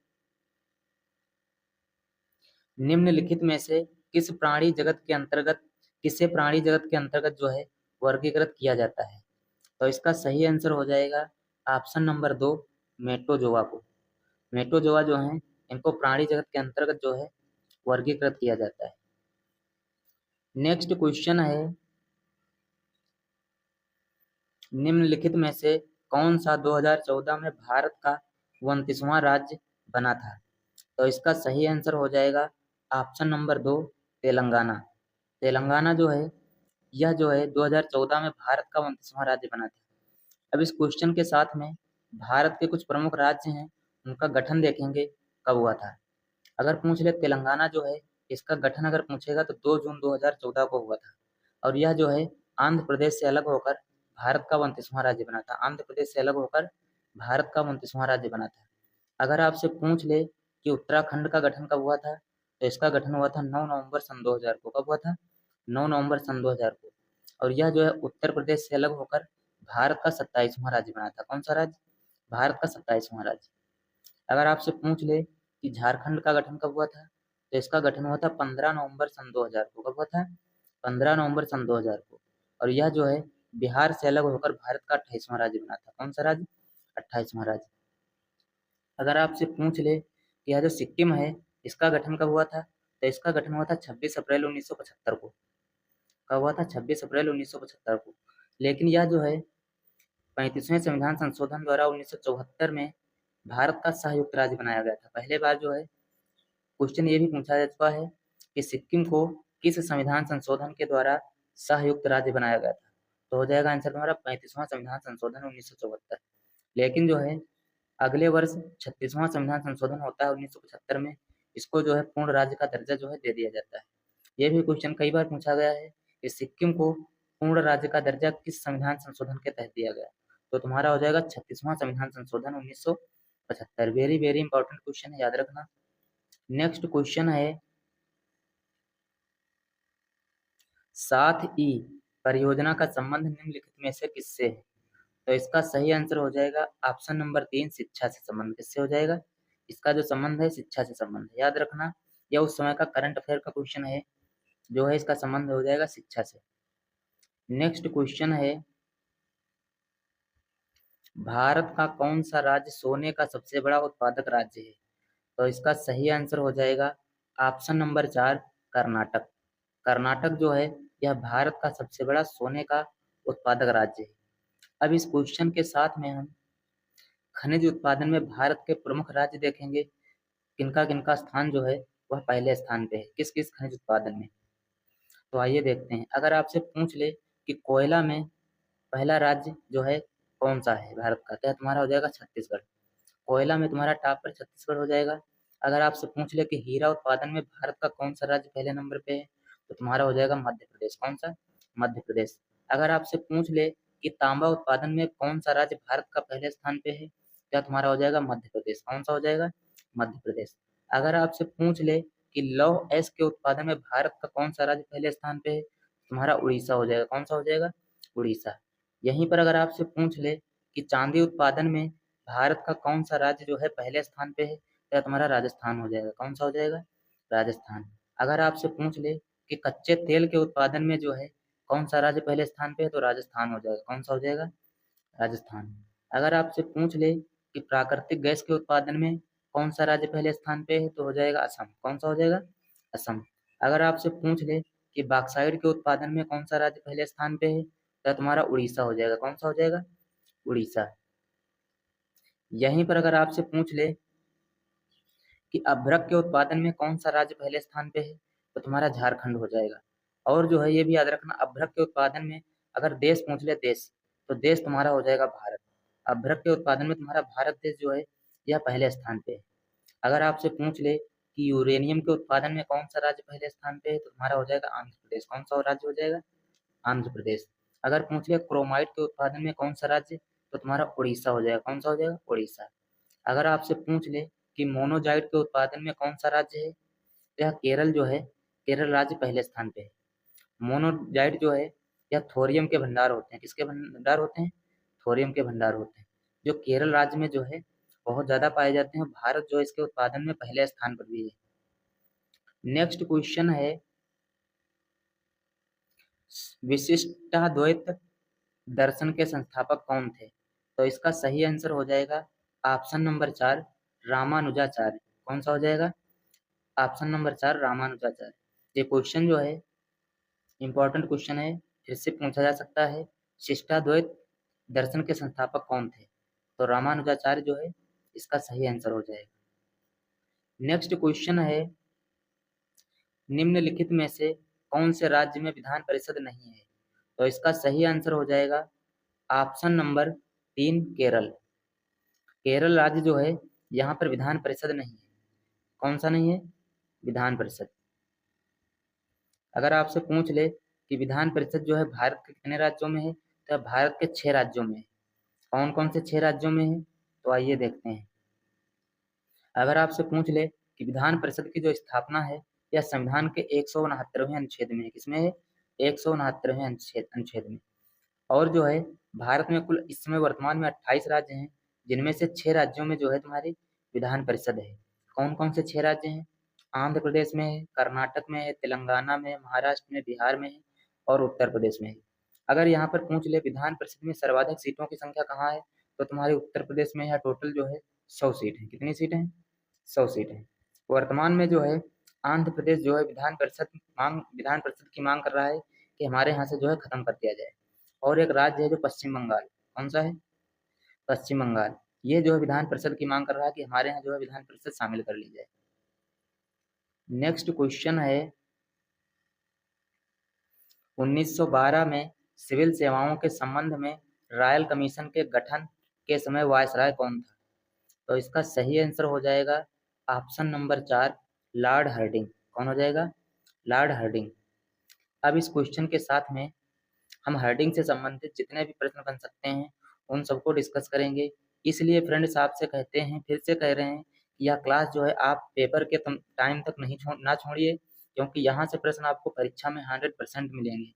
निम्नलिखित में से किस प्राणी जगत के अंतर्गत, किसे प्राणी जगत के अंतर्गत जो है वर्गीकृत किया जाता है, तो इसका सही आंसर हो जाएगा ऑप्शन नंबर 2, मेट्रोजोआ को। मेट्रोजोआ जो है इनको प्राणी जगत के अंतर्गत जो है वर्गीकृत किया जाता है। नेक्स्ट क्वेश्चन है, निम्नलिखित में से कौन सा 2014 में भारत का 29वां राज्य बना था, तो इसका सही आंसर हो जाएगा ऑप्शन नंबर 2, तेलंगाना। तेलंगाना जो है यह जो है 2014 में भारत का 29वां राज्य बना था। अब इस क्वेश्चन के साथ में भारत के कुछ प्रमुख राज्य हैं उनका गठन देखेंगे कब हुआ था। अगर पूछ ले तेलंगाना जो है इसका गठन अगर पूछेगा तो 2 जून 2014 को हुआ था। और यह जो है आंध्र प्रदेश से अलग होकर भारत का 29वां राज्य बना था। आंध्र प्रदेश से अलग होकर भारत का 29वां राज्य बना था। अगर आपसे पूछ ले कि उत्तराखंड का गठन कब हुआ था, तो इसका गठन हुआ था 9 नवंबर सन 2000 को। कब हुआ था? 9 नवंबर सन 2000 को। और यह जो है उत्तर प्रदेश से अलग होकर भारत का 27वां राज्य बना था। कौन सा राज्य? भारत का 27वां राज्य। अगर आपसे पूछ ले कि झारखंड का गठन कब हुआ था, तो इसका गठन हुआ था 15 नवंबर सन 2000 को। कब हुआ था? 15 नवंबर सन 2000 को। और यह जो है बिहार से अलग होकर भारत का 28वां राज्य बना था। कौन सा राज्य? 28वां राज्य। अगर आपसे पूछ ले कि यह जो सिक्किम है इसका गठन कब हुआ था, तो इसका गठन हुआ था 26 अप्रैल 1975 को। कब हुआ था? 26 अप्रैल 1975 को। लेकिन यह जो है 35वें संविधान संशोधन द्वारा 1974 में भारत का संयुक्त राज्य बनाया गया था। पहले बार जो है क्वेश्चन ये भी पूछा जा चुका है कि सिक्किम को किस संविधान संशोधन के द्वारा संयुक्त राज्य बनाया गया था, तो हो जाएगा आंसर तुम्हारा 35वां संविधान संशोधन 1974। लेकिन जो है अगले वर्ष 36वां संविधान संशोधन होता है 1975 में। इसको जो है पूर्ण राज्य का दर्जा जो है दे दिया जाता है। ये भी क्वेश्चन कई बार पूछा गया है कि सिक्किम को पूर्ण राज्य का दर्जा किस संविधान संशोधन के तहत दिया गया, तो तुम्हारा हो जाएगा 36वां संविधान संशोधन 1975। वेरी वेरी इंपॉर्टेंट क्वेश्चन है, याद रखना। नेक्स्ट क्वेश्चन है, 7E परियोजना का संबंध निम्नलिखित में से किससे है, तो इसका सही आंसर हो जाएगा ऑप्शन नंबर 3, शिक्षा से संबंध। किससे हो जाएगा? इसका जो संबंध है शिक्षा से संबंध है। याद रखना यह उस समय का करंट अफेयर का क्वेश्चन है, जो है इसका संबंध हो जाएगा शिक्षा से। नेक्स्ट क्वेश्चन है, भारत का कौन सा राज्य सोने का सबसे बड़ा उत्पादक राज्य है, तो इसका सही आंसर हो जाएगा ऑप्शन नंबर 4, कर्नाटक। कर्नाटक जो है यह भारत का सबसे बड़ा सोने का उत्पादक राज्य है। अब इस क्वेश्चन के साथ में हम खनिज उत्पादन में भारत के प्रमुख राज्य देखेंगे, किनका किनका स्थान जो है वह पहले स्थान पे है, किस किस खनिज उत्पादन में। तो आइए देखते हैं। अगर आपसे पूछ ले कि कोयला में पहला राज्य जो है कौन सा है भारत का, तो तुम्हारा हो जाएगा छत्तीसगढ़। कोयला में तुम्हारा टॉप पर छत्तीसगढ़ हो जाएगा। अगर आपसे पूछ ले कि हीरा उत्पादन में भारत का कौन सा राज्य पहले नंबर पे है, तो तुम्हारा हो जाएगा मध्य प्रदेश। कौन सा? मध्य प्रदेश। अगर आपसे पूछ ले कि तांबा उत्पादन में कौन सा राज्य भारत का पहले स्थान पे है, क्या तुम्हारा हो जाएगा मध्य प्रदेश। कौन सा हो जाएगा? मध्य प्रदेश। अगर आपसे पूछ ले कि लौह एस के उत्पादन में भारत का कौन सा राज्य पहले स्थान पे है, तुम्हारा उड़ीसा हो जाएगा। कौन सा हो जाएगा? उड़ीसा। यहीं पर अगर आपसे पूछ ले कि चांदी उत्पादन में भारत का कौन सा राज्य जो है पहले स्थान पे है, तो तुम्हारा राजस्थान हो जाएगा। कौन सा हो जाएगा? राजस्थान। अगर आपसे पूछ ले कि कच्चे तेल के उत्पादन में जो है कौन सा राज्य पहले स्थान पे है, तो राजस्थान हो जाएगा। कौन सा हो जाएगा? राजस्थान। अगर आपसे पूछ ले कि प्राकृतिक गैस के उत्पादन में कौन सा राज्य पहले स्थान पे है, तो हो जाएगा असम। कौन सा हो जाएगा? असम। अगर आपसे पूछ ले कि बॉक्साइट के उत्पादन में कौन सा राज्य पहले स्थान पे है, तो तुम्हारा उड़ीसा हो जाएगा। कौन सा हो जाएगा? उड़ीसा। यहीं पर अगर आपसे पूछ ले कि अभ्रक के उत्पादन में कौन सा राज्य पहले स्थान पे है, तो तुम्हारा झारखंड हो जाएगा। और जो है ये भी याद रखना, अभ्रक के उत्पादन में अगर देश पूछ ले देश, तो देश तुम्हारा हो जाएगा भारत। अभ्रक के उत्पादन में तुम्हारा भारत देश जो है यह पहले स्थान पे है। अगर आपसे पूछ ले कि यूरेनियम के उत्पादन में कौन सा राज्य पहले स्थान पे है, तो तुम्हारा हो जाएगा आंध्र प्रदेश। कौन सा राज्य हो जाएगा? आंध्र प्रदेश। अगर पूछ ले क्रोमाइट के उत्पादन में कौन सा राज्य, तो तुम्हारा उड़ीसा हो जाएगा। कौन सा हो जाएगा? उड़ीसा। अगर आपसे पूछ ले कि मोनोजाइट के उत्पादन में कौन सा राज्य है, तो यह केरल जो है, केरल राज्य पहले स्थान पे है। मोनोजाइट जो है यह थोरियम के भंडार होते हैं। किसके भंडार होते हैं? थोरियम के भंडार होते हैं, जो केरल राज्य में जो है बहुत ज्यादा पाए जाते हैं। भारत जो है इसके उत्पादन में पहले स्थान पर भी है। नेक्स्ट क्वेश्चन है, विशिष्टाद्वैत दर्शन के संस्थापक कौन थे? तो इसका सही आंसर हो जाएगा ऑप्शन नंबर 4, रामानुजाचार्य। कौन सा हो जाएगा? Option number 4, Ramanujacharya. ये क्वेश्चन जो है इंपॉर्टेंट क्वेश्चन है, फिर से पूछा जा सकता है। शिष्टाद्वैत दर्शन के संस्थापक कौन थे? तो रामानुजाचार्य जो है इसका सही आंसर हो जाएगा। नेक्स्ट क्वेश्चन है, निम्नलिखित में से कौन से राज्य में विधान परिषद नहीं है? तो इसका सही आंसर हो जाएगा ऑप्शन नंबर 3, केरल। केरल राज्य जो है यहाँ पर विधान परिषद नहीं है। कौन सा नहीं है? विधान परिषद। अगर आपसे पूछ ले कि विधान परिषद जो है भारत के कितने राज्यों में है, तो भारत के 6 राज्यों में है। कौन कौन से 6 राज्यों में है? तो आइए देखते हैं। अगर आपसे पूछ ले कि विधान परिषद की जो स्थापना है यह संविधान के 169वें अनुच्छेद में है। किसमें है? 169वें अनुच्छेद में। और जो है भारत में कुल इस समय वर्तमान में 28 राज्य हैं, जिनमें से 6 राज्यों में जो है तुम्हारी विधान परिषद है। कौन कौन से 6 राज्य हैं? आंध्र प्रदेश में है, कर्नाटक में है, तेलंगाना में है, महाराष्ट्र में, बिहार में है और उत्तर प्रदेश में है। अगर यहाँ पर पूछ ले विधान परिषद में सर्वाधिक सीटों की संख्या कहाँ है, तो तुम्हारे उत्तर प्रदेश में यह टोटल जो है 100 सीट है। कितनी सीट है? 100 सीट है। वर्तमान में जो है आंध्र प्रदेश जो है विधान परिषद की मांग कर रहा है कि हमारे यहाँ से जो है खत्म कर दिया जाए। और एक राज्य है जो पश्चिम बंगाल। कौन सा है? पश्चिम बंगाल। ये जो है विधान परिषद की मांग कर रहा है कि हमारे यहाँ जो है विधान परिषद शामिल कर ली जाए। नेक्स्ट क्वेश्चन है, 1912 में सिविल सेवाओं के संबंध में रॉयल कमीशन के गठन के समय वायसराय कौन था? तो इसका सही आंसर हो जाएगा ऑप्शन नंबर 4, लॉर्ड हार्डिंग। कौन हो जाएगा? Lord Hardinge. अब इस क्वेश्चन के साथ में हम हार्डिंग से संबंधित जितने भी प्रश्न बन सकते हैं उन सबको डिस्कस करेंगे। इसलिए फ्रेंड्स आपसे कहते हैं, फिर से कह रहे हैं कि यह क्लास जो है आप पेपर के टाइम तक नहीं छोड़िए, क्योंकि यहाँ से प्रश्न आपको परीक्षा में 100% मिलेंगे।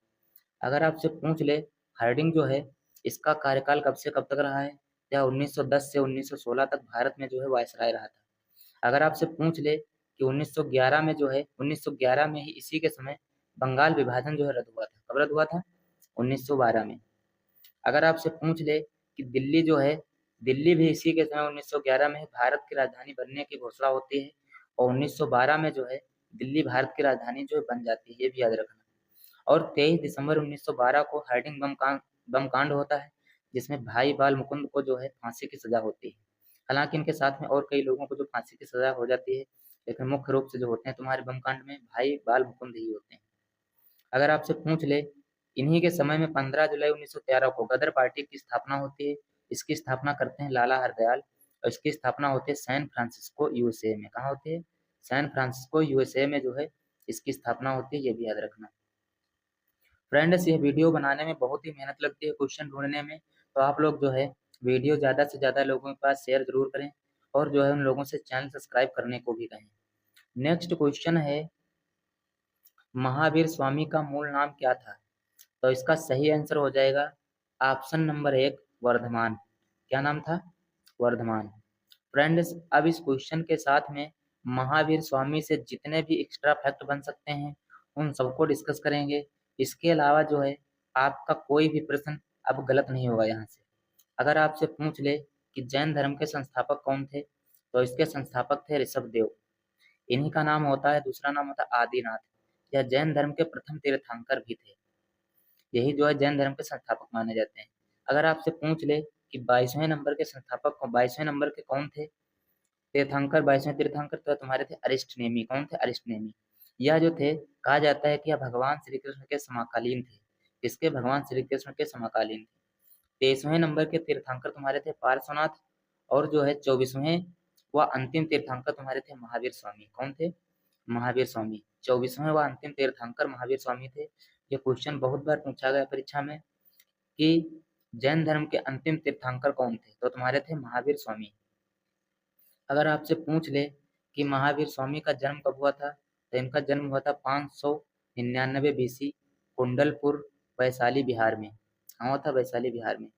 अगर आपसे पूछ ले हार्डिंग जो है इसका कार्यकाल कब से कब तक रहा है, या 1910 से 1916 तक भारत में जो है वायसराय रहा था। अगर आपसे पूछ ले कि 1911 में जो है 1911 में ही इसी के समय बंगाल विभाजन जो है रद्द हुआ था। कब रद्द हुआ था? 1912 में। अगर आपसे पूछ ले कि दिल्ली जो है, दिल्ली भी इसी के समय 1911 में भारत की राजधानी बनने की घोषणा होती है और 1912 में जो है दिल्ली भारत की राजधानी जो है बन जाती है। ये भी याद रखना। और 23 दिसंबर 1912 को हार्डिंग बम कांड होता है, जिसमें भाई बाल मुकुंद को जो है फांसी की सजा होती है। हालांकि इनके साथ में और कई लोगों को जो फांसी की सजा हो जाती है, लेकिन मुख्य रूप से जो होते हैं तुम्हारे बम कांड में भाई बाल मुकुंद ही होते हैं। अगर आपसे पूछ ले, इन्हीं के समय में 15 जुलाई 1913 को गदर पार्टी की स्थापना होती है। इसकी स्थापना करते हैं लाला हरदयाल और इसकी स्थापना होती है सैन फ्रांसिस्को यूएसए में। कहाँ होती है? सैन फ्रांसिस्को यूएसए में जो है इसकी स्थापना होती है। ये भी याद रखना। फ्रेंड्स ये वीडियो बनाने में बहुत ही मेहनत लगती है, क्वेश्चन ढूंढने में, तो आप लोग जो है वीडियो ज़्यादा से ज़्यादा लोगों के पास शेयर जरूर करें और जो है उन लोगों से चैनल सब्सक्राइब करने को भी कहें। नेक्स्ट क्वेश्चन है, महावीर स्वामी का मूल नाम क्या था? तो इसका सही आंसर हो जाएगा ऑप्शन नंबर 1, वर्धमान। क्या नाम था? वर्धमान। फ्रेंड्स अब इस क्वेश्चन के साथ में महावीर स्वामी से जितने भी एक्स्ट्रा फैक्ट बन सकते हैं उन सबको डिस्कस करेंगे। इसके अलावा जो है आपका कोई भी प्रश्न अब गलत नहीं होगा यहाँ से। अगर आपसे पूछ ले कि जैन धर्म के संस्थापक कौन थे, तो इसके संस्थापक थे ऋषभ देव। इन्हीं का नाम होता है, दूसरा नाम होता है आदिनाथ। यह जैन धर्म के प्रथम तीर्थंकर भी थे। यही जो है जैन धर्म के संस्थापक माने जाते हैं। अगर आपसे पूछ ले कि 22वें नंबर के संस्थापक 22वें नंबर के कौन थे तीर्थंकर, 22वें तीर्थंकर तो तुम्हारे थे अरिष्टनेमी। कौन थे? अरिष्टनेमी। यह जो थे, कहा जाता है कि यह भगवान श्री कृष्ण के समकालीन थे। किसके? भगवान श्री कृष्ण के समकालीन थे। 23वें नंबर के तीर्थंकर तुम्हारे थे पार्श्वनाथ, और जो है 24वें व अंतिम तीर्थंकर तुम्हारे थे महावीर स्वामी। कौन थे? महावीर स्वामी। 24वें व अंतिम तीर्थंकर महावीर स्वामी थे। ये क्वेश्चन बहुत बार पूछा गया परीक्षा में कि जैन धर्म के अंतिम तीर्थंकर कौन थे, तो तुम्हारे थे महावीर स्वामी। अगर आपसे पूछ ले कि महावीर स्वामी का जन्म कब हुआ था, तो इनका जन्म हुआ था 599 बीसी, कुंडलपुर, वैशाली बिहार में। कहाँ हुआ था? वैशाली बिहार में।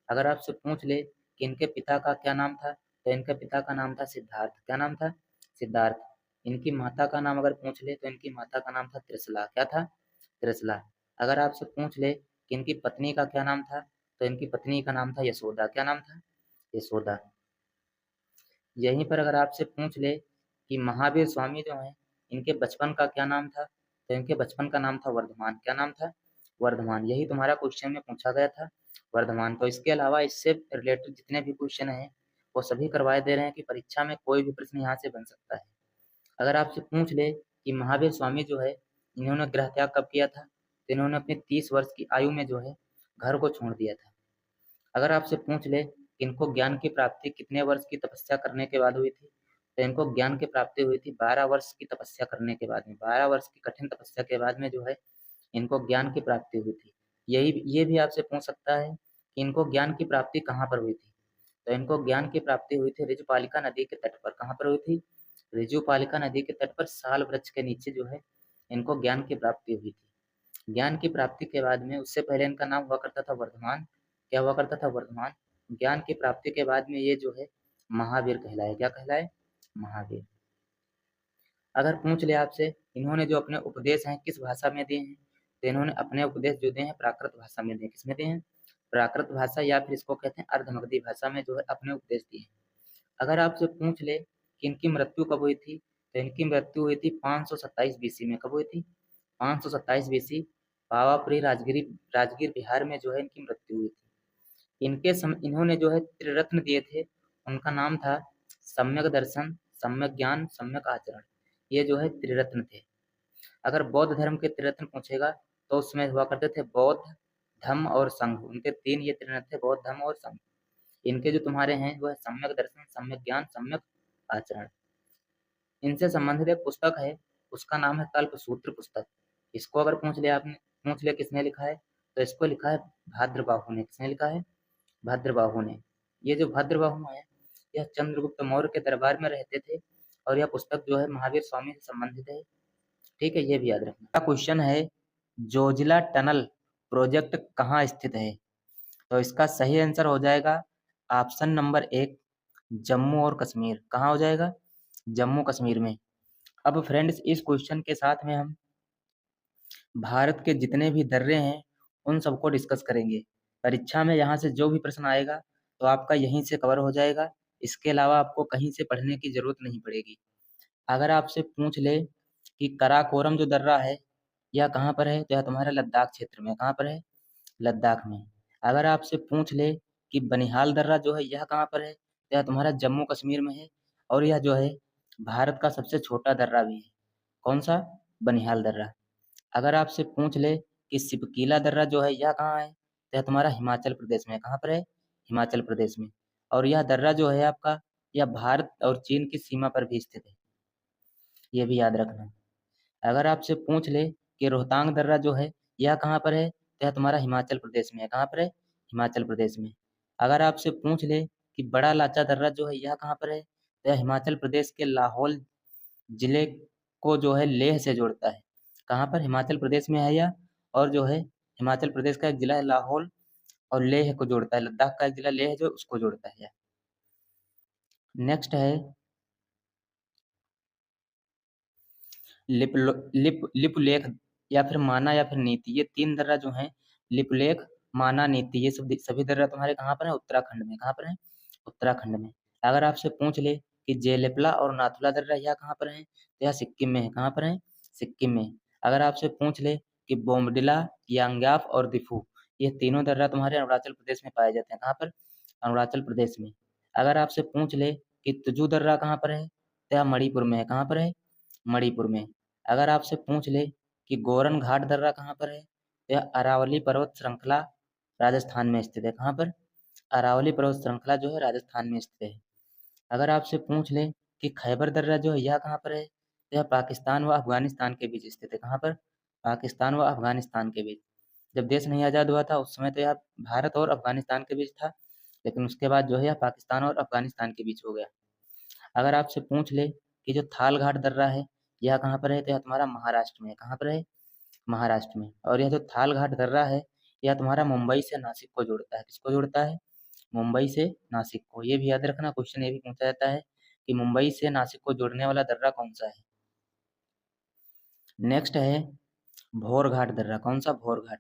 अगर आपसे पूछ ले कि इनके पिता का क्या नाम था, तो इनके पिता का नाम था सिद्धार्थ। क्या नाम था? सिद्धार्थ। इनकी माता का नाम अगर पूछ ले तो इनकी माता का नाम था त्रिशला। क्या था? त्रिशला। अगर आपसे पूछ ले कि इनकी पत्नी का क्या नाम था, तो इनकी पत्नी का नाम था यशोदा। क्या नाम था? यशोदा। यहीं पर अगर आपसे पूछ ले कि महावीर स्वामी जो हैं, इनके बचपन का क्या नाम था, तो इनके बचपन का नाम था वर्धमान। क्या नाम था? वर्धमान। यही तुम्हारा क्वेश्चन में पूछा गया था, वर्धमान। तो इसके अलावा इससे रिलेटेड जितने भी क्वेश्चन हैं वो सभी करवाए दे रहे हैं कि परीक्षा में कोई भी प्रश्न यहाँ से बन सकता है। अगर आपसे पूछ ले कि महावीर स्वामी जो है, इन्होंने गृह त्याग कब किया था, तो इन्होंने अपनी 30 वर्ष की आयु में जो है घर को छोड़ दिया था। अगर आपसे पूछ ले कि इनको ज्ञान की प्राप्ति कितने वर्ष की तपस्या करने के बाद हुई थी, तो इनको ज्ञान की प्राप्ति हुई थी 12 वर्ष की तपस्या करने के बाद में। 12 वर्ष की कठिन तपस्या के बाद में जो है इनको ज्ञान की प्राप्ति हुई थी। ये भी आपसे पूछ सकता है कि इनको ज्ञान की प्राप्ति कहाँ पर हुई थी, तो इनको ज्ञान की प्राप्ति हुई थी ऋजुपालिका नदी के तट पर। कहाँ पर हुई थी? ऋजुपालिका नदी के तट पर साल वृक्ष के नीचे जो है इनको ज्ञान की प्राप्ति हुई थी। ज्ञान की प्राप्ति के बाद में, उससे पहले इनका नाम हुआ करता था वर्धमान। क्या हुआ करता था? वर्धमान। ज्ञान की प्राप्ति के बाद में ये जो है महावीर कहलाए। क्या कहलाए? महावीर। अगर पूछ ले आपसे इन्होंने जो अपने उपदेश हैं किस भाषा में दिए हैं, तो इन्होंने अपने उपदेश जो दिए हैं प्राकृत भाषा में दिए। किसमें दिए हैं? प्राकृत भाषा, या फिर इसको कहते हैं अर्धमगधी भाषा में जो है अपने उपदेश दिए हैं। अगर आपसे पूछ ले कि इनकी मृत्यु कब हुई थी, तो इनकी मृत्यु हुई थी 527 बीसी में। कब हुई थी? 527 बीसी, पावापुरी राजगिरी राजगीर बिहार में जो है इनकी मृत्यु हुई थी। इन्होंने जो है त्रिरत्न दिए थे, उनका नाम था सम्यक दर्शन, सम्यक ज्ञान, सम्यक आचरण। ये जो है त्रिरत्न थे। अगर बौद्ध धर्म के त्रिरत्न पूछेगा तो उसमें हुआ करते थे बौद्ध, धम्म और संघ। उनके 3 ये त्रिरत्न थे, बौद्ध, धम्म और संघ। इनके जो तुम्हारे हैं वो है सम्यक दर्शन, सम्यक ज्ञान, सम्यक आचरण। इनसे संबंधित एक पुस्तक है, उसका नाम है कल्पसूत्र पुस्तक। इसको अगर पूछ ले किसने लिखा है, तो इसको लिखा है भाद्रबाहु ने। किसने लिखा है? भाद्रबाहु ने। ये जो भाद्रबाहु है, यह चंद्रगुप्त मौर्य के दरबार में रहते थे, और यह पुस्तक जो है महावीर स्वामी से संबंधित है। ठीक है, ये भी याद रखना। क्वेश्चन है, जोजिला टनल प्रोजेक्ट कहाँ स्थित है, तो इसका सही आंसर हो जाएगा ऑप्शन नंबर 1, जम्मू और कश्मीर। कहाँ हो जाएगा? जम्मू कश्मीर में। अब फ्रेंड्स, इस क्वेश्चन के साथ में हम भारत के जितने भी दर्रे हैं उन सबको डिस्कस करेंगे। परीक्षा में यहाँ से जो भी प्रश्न आएगा तो आपका यहीं से कवर हो जाएगा। इसके अलावा आपको कहीं से पढ़ने की जरूरत नहीं पड़ेगी। अगर आपसे पूछ ले कि काराकोरम जो दर्रा है यह कहाँ पर है, तो यह तुम्हारे लद्दाख क्षेत्र में। कहाँ पर है? लद्दाख में। अगर आपसे पूछ ले कि बनिहाल दर्रा जो है यह कहाँ पर है, तो यह तुम्हारा जम्मू कश्मीर में है, और यह जो है भारत का सबसे छोटा दर्रा भी है। कौन सा? बनिहाल दर्रा। अगर आपसे पूछ ले कि सिपकीला दर्रा जो है यह कहाँ है, तो यह तुम्हारा हिमाचल प्रदेश में। कहाँ पर है? हिमाचल प्रदेश में। और यह दर्रा जो है आपका, यह भारत और चीन की सीमा पर भी स्थित है। ये भी याद रखना। अगर आपसे पूछ ले कि रोहतांग दर्रा जो है यह कहाँ पर है, तो यह तुम्हारा हिमाचल प्रदेश में है। कहाँ पर है? हिमाचल प्रदेश में। अगर आपसे पूछ ले कि बड़ा लाचा दर्रा जो है यह कहाँ पर है, तो यह हिमाचल प्रदेश के लाहौल जिले को जो है लेह से जोड़ता है। कहाँ पर? हिमाचल प्रदेश में है यह। और जो है हिमाचल प्रदेश का एक जिला है लाहौल, और लेह को जोड़ता है। लद्दाख का एक जिला लेह जो उसको जोड़ता है यह। नेक्स्ट है लिपुलेख, या फिर माना, या फिर नीति। ये 3 दर्रा जो हैं, लिपुलेख, माना, नीति, ये सब सभी दर्रा तुम्हारे कहाँ पर है? उत्तराखंड में। कहाँ पर है? उत्तराखंड में। अगर आपसे पूछ ले कि जेलेपला और नाथुला दर्रा यह कहाँ पर है, तो यह सिक्किम में है। कहाँ पर है? सिक्किम में। अगर आपसे पूछ ले कि बोमडिला, यांग्याफ और दिफू, ये तीनों दर्रा तुम्हारे अरुणाचल प्रदेश में पाए जाते हैं। कहाँ पर? अरुणाचल प्रदेश में। अगर आपसे पूछ ले कि तुजू दर्रा कहाँ पर है, तो यह मणिपुर में है। कहाँ पर है? मणिपुर में। अगर आपसे पूछ ले कि गोरन घाट दर्रा कहाँ पर है, तो यह अरावली पर्वत श्रृंखला राजस्थान में स्थित है। कहाँ पर? अरावली पर्वत श्रृंखला जो है राजस्थान में स्थित है। अगर आपसे पूछ ले कि खैबर दर्रा जो है यह कहाँ पर है, तो यह पाकिस्तान व अफगानिस्तान के बीच स्थित है। कहाँ पर? पाकिस्तान व अफगानिस्तान के बीच। जब देश नहीं आज़ाद हुआ था उस समय तो यह भारत और अफगानिस्तान के बीच था, लेकिन उसके बाद जो है यह पाकिस्तान और अफगानिस्तान के बीच हो गया। अगर आपसे पूछ ले कि जो थाल घाट दर्रा है यह कहाँ पर है, तो यह तुम्हारा महाराष्ट्र में है। कहाँ पर है? महाराष्ट्र में। और यह जो थाल घाट दर्रा है यह तुम्हारा मुंबई से नासिक को जोड़ता है। किसको जोड़ता है? मुंबई से नासिक को। ये भी याद रखना, क्वेश्चन ये भी पूछा जाता है कि मुंबई से नासिक को जोड़ने वाला दर्रा कौन सा है। नेक्स्ट है भोर घाट दर्रा। कौन सा? भोर घाट।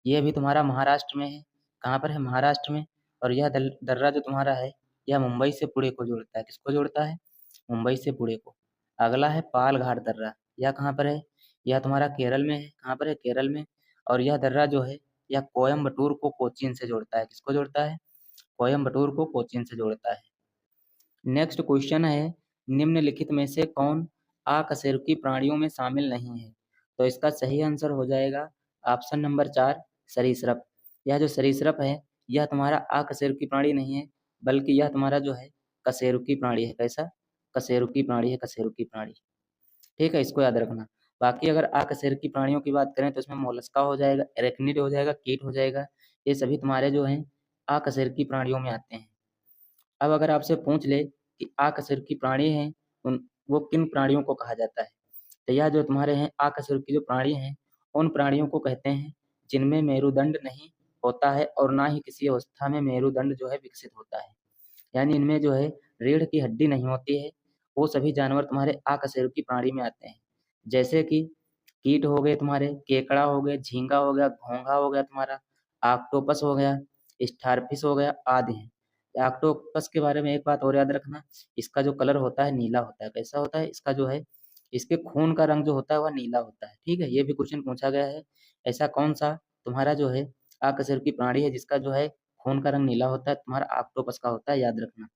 ये भी तुम्हारा महाराष्ट्र में है। कहाँ पर है? महाराष्ट्र में। और यह दर्रा जो तुम्हारा है यह मुंबई से पुणे को जोड़ता है। किसको जोड़ता है? मुंबई से पुणे को। अगला है पाल घाट दर्रा। यह कहाँ पर है? यह तुम्हारा केरल में है। कहाँ पर है? केरल में। और यह दर्रा जो है यह कोयम्बटूर को कोचीन से जोड़ता है। किसको जोड़ता है? कोयम्बटूर को कोचीन से जोड़ता है। नेक्स्ट क्वेश्चन है निम्नलिखित में से कौन अकशेरुकी प्राणियों में शामिल नहीं है? तो इसका सही आंसर हो जाएगा ऑप्शन नंबर 4 सरीसृप। यह जो सरीसृप है यह तुम्हारा अकशेरुकी प्राणी नहीं है, बल्कि यह तुम्हारा जो है कशेरुकी प्राणी है। कैसा? कशेरुकी प्राणी है, कशेरुकी प्राणी। ठीक है, इसको याद रखना। बाकी अगर अकशेरुकी प्राणियों की बात करें तो इसमें मोलस्का हो जाएगा, एरेक्निड हो जाएगा, कीट हो जाएगा। ये सभी तुम्हारे जो हैं अकशेरुकी प्राणियों में आते हैं। अब अगर आपसे पूछ ले कि अकशेरुकी प्राणी हैं उन वो किन प्राणियों को कहा जाता है, तो यह जो तुम्हारे हैं अकशेरुकी जो प्राणी हैं उन प्राणियों को कहते हैं जिनमें मेरुदंड नहीं होता है और ना ही किसी अवस्था में मेरुदंड जो है विकसित होता है। यानी इनमें जो है रीढ़ की हड्डी नहीं होती है। वो सभी जानवर तुम्हारे अकशेरुकी प्राणी में आते हैं। जैसे कि कीट हो गए तुम्हारे, केकड़ा हो गए, झींगा हो गया, घोंघा हो गया तुम्हारा, ऑक्टोपस हो गया, स्टारफिश हो गया, आदि हैं। ऑक्टोपस के बारे में एक बात और याद रखना, इसका जो कलर होता है नीला होता है। कैसा होता है? इसका जो है इसके खून का रंग जो होता है वह नीला होता है। ठीक है, ये भी क्वेश्चन पूछा गया है। ऐसा कौन सा तुम्हारा जो है अकशेरुकी प्राणी है जिसका जो है खून का रंग नीला होता है? तुम्हारा ऑक्टोपस का होता है, याद रखना।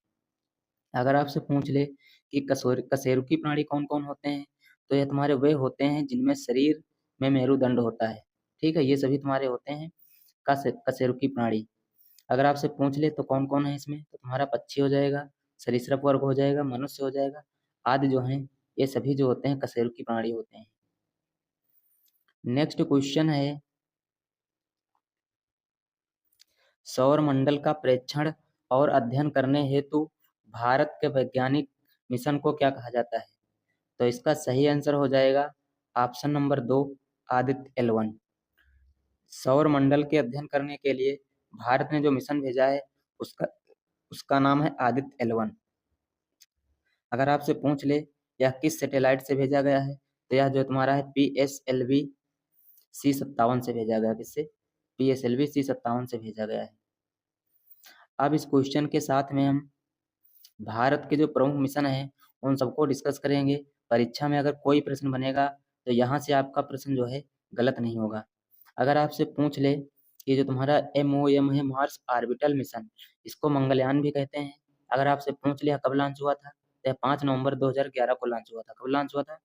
अगर आपसे पूछ ले कि कशेरुकी प्राणी कौन कौन होते हैं, तो ये तुम्हारे वे होते हैं जिनमें शरीर में मेरुदंड होता है। ठीक है, ये सभी तुम्हारे होते हैं कशेरुकी प्राणी। अगर आपसे पूछ ले तो कौन कौन है इसमें, तो तुम्हारा पक्षी हो जाएगा, सरीसृप वर्ग हो जाएगा, मनुष्य हो जाएगा, आदि जो हैं ये सभी जो होते हैं कशेरुकी प्राणी होते हैं। नेक्स्ट क्वेश्चन है सौर मंडल का प्रेक्षण और अध्ययन करने हेतु भारत के वैज्ञानिक मिशन को क्या कहा जाता है? तो इसका सही आंसर हो जाएगा ऑप्शन नंबर 2 आदित्य L1। सौर मंडल के अध्ययन करने के लिए भारत ने जो मिशन भेजा है उसका उसका नाम है आदित्य L1। अगर आपसे पूछ ले यह किस सैटेलाइट से भेजा गया है, तो यह जो तुम्हारा है PSLV C57 से भेजा गया। किससे? PSLV C57 से भेजा गया है। अब इस क्वेश्चन के साथ में हम भारत के जो प्रमुख मिशन हैं उन सबको डिस्कस करेंगे। परीक्षा में अगर कोई प्रश्न बनेगा तो यहाँ से आपका प्रश्न जो है गलत नहीं होगा। अगर आपसे पूछ ले कि जो तुम्हारा MOM है मार्स ऑर्बिटल मिशन, इसको मंगलयान भी कहते हैं। अगर आपसे पूछ लिया कब लॉन्च हुआ था, तो 5 नवंबर 2011 को लॉन्च हुआ था। कब लॉन्च हुआ था?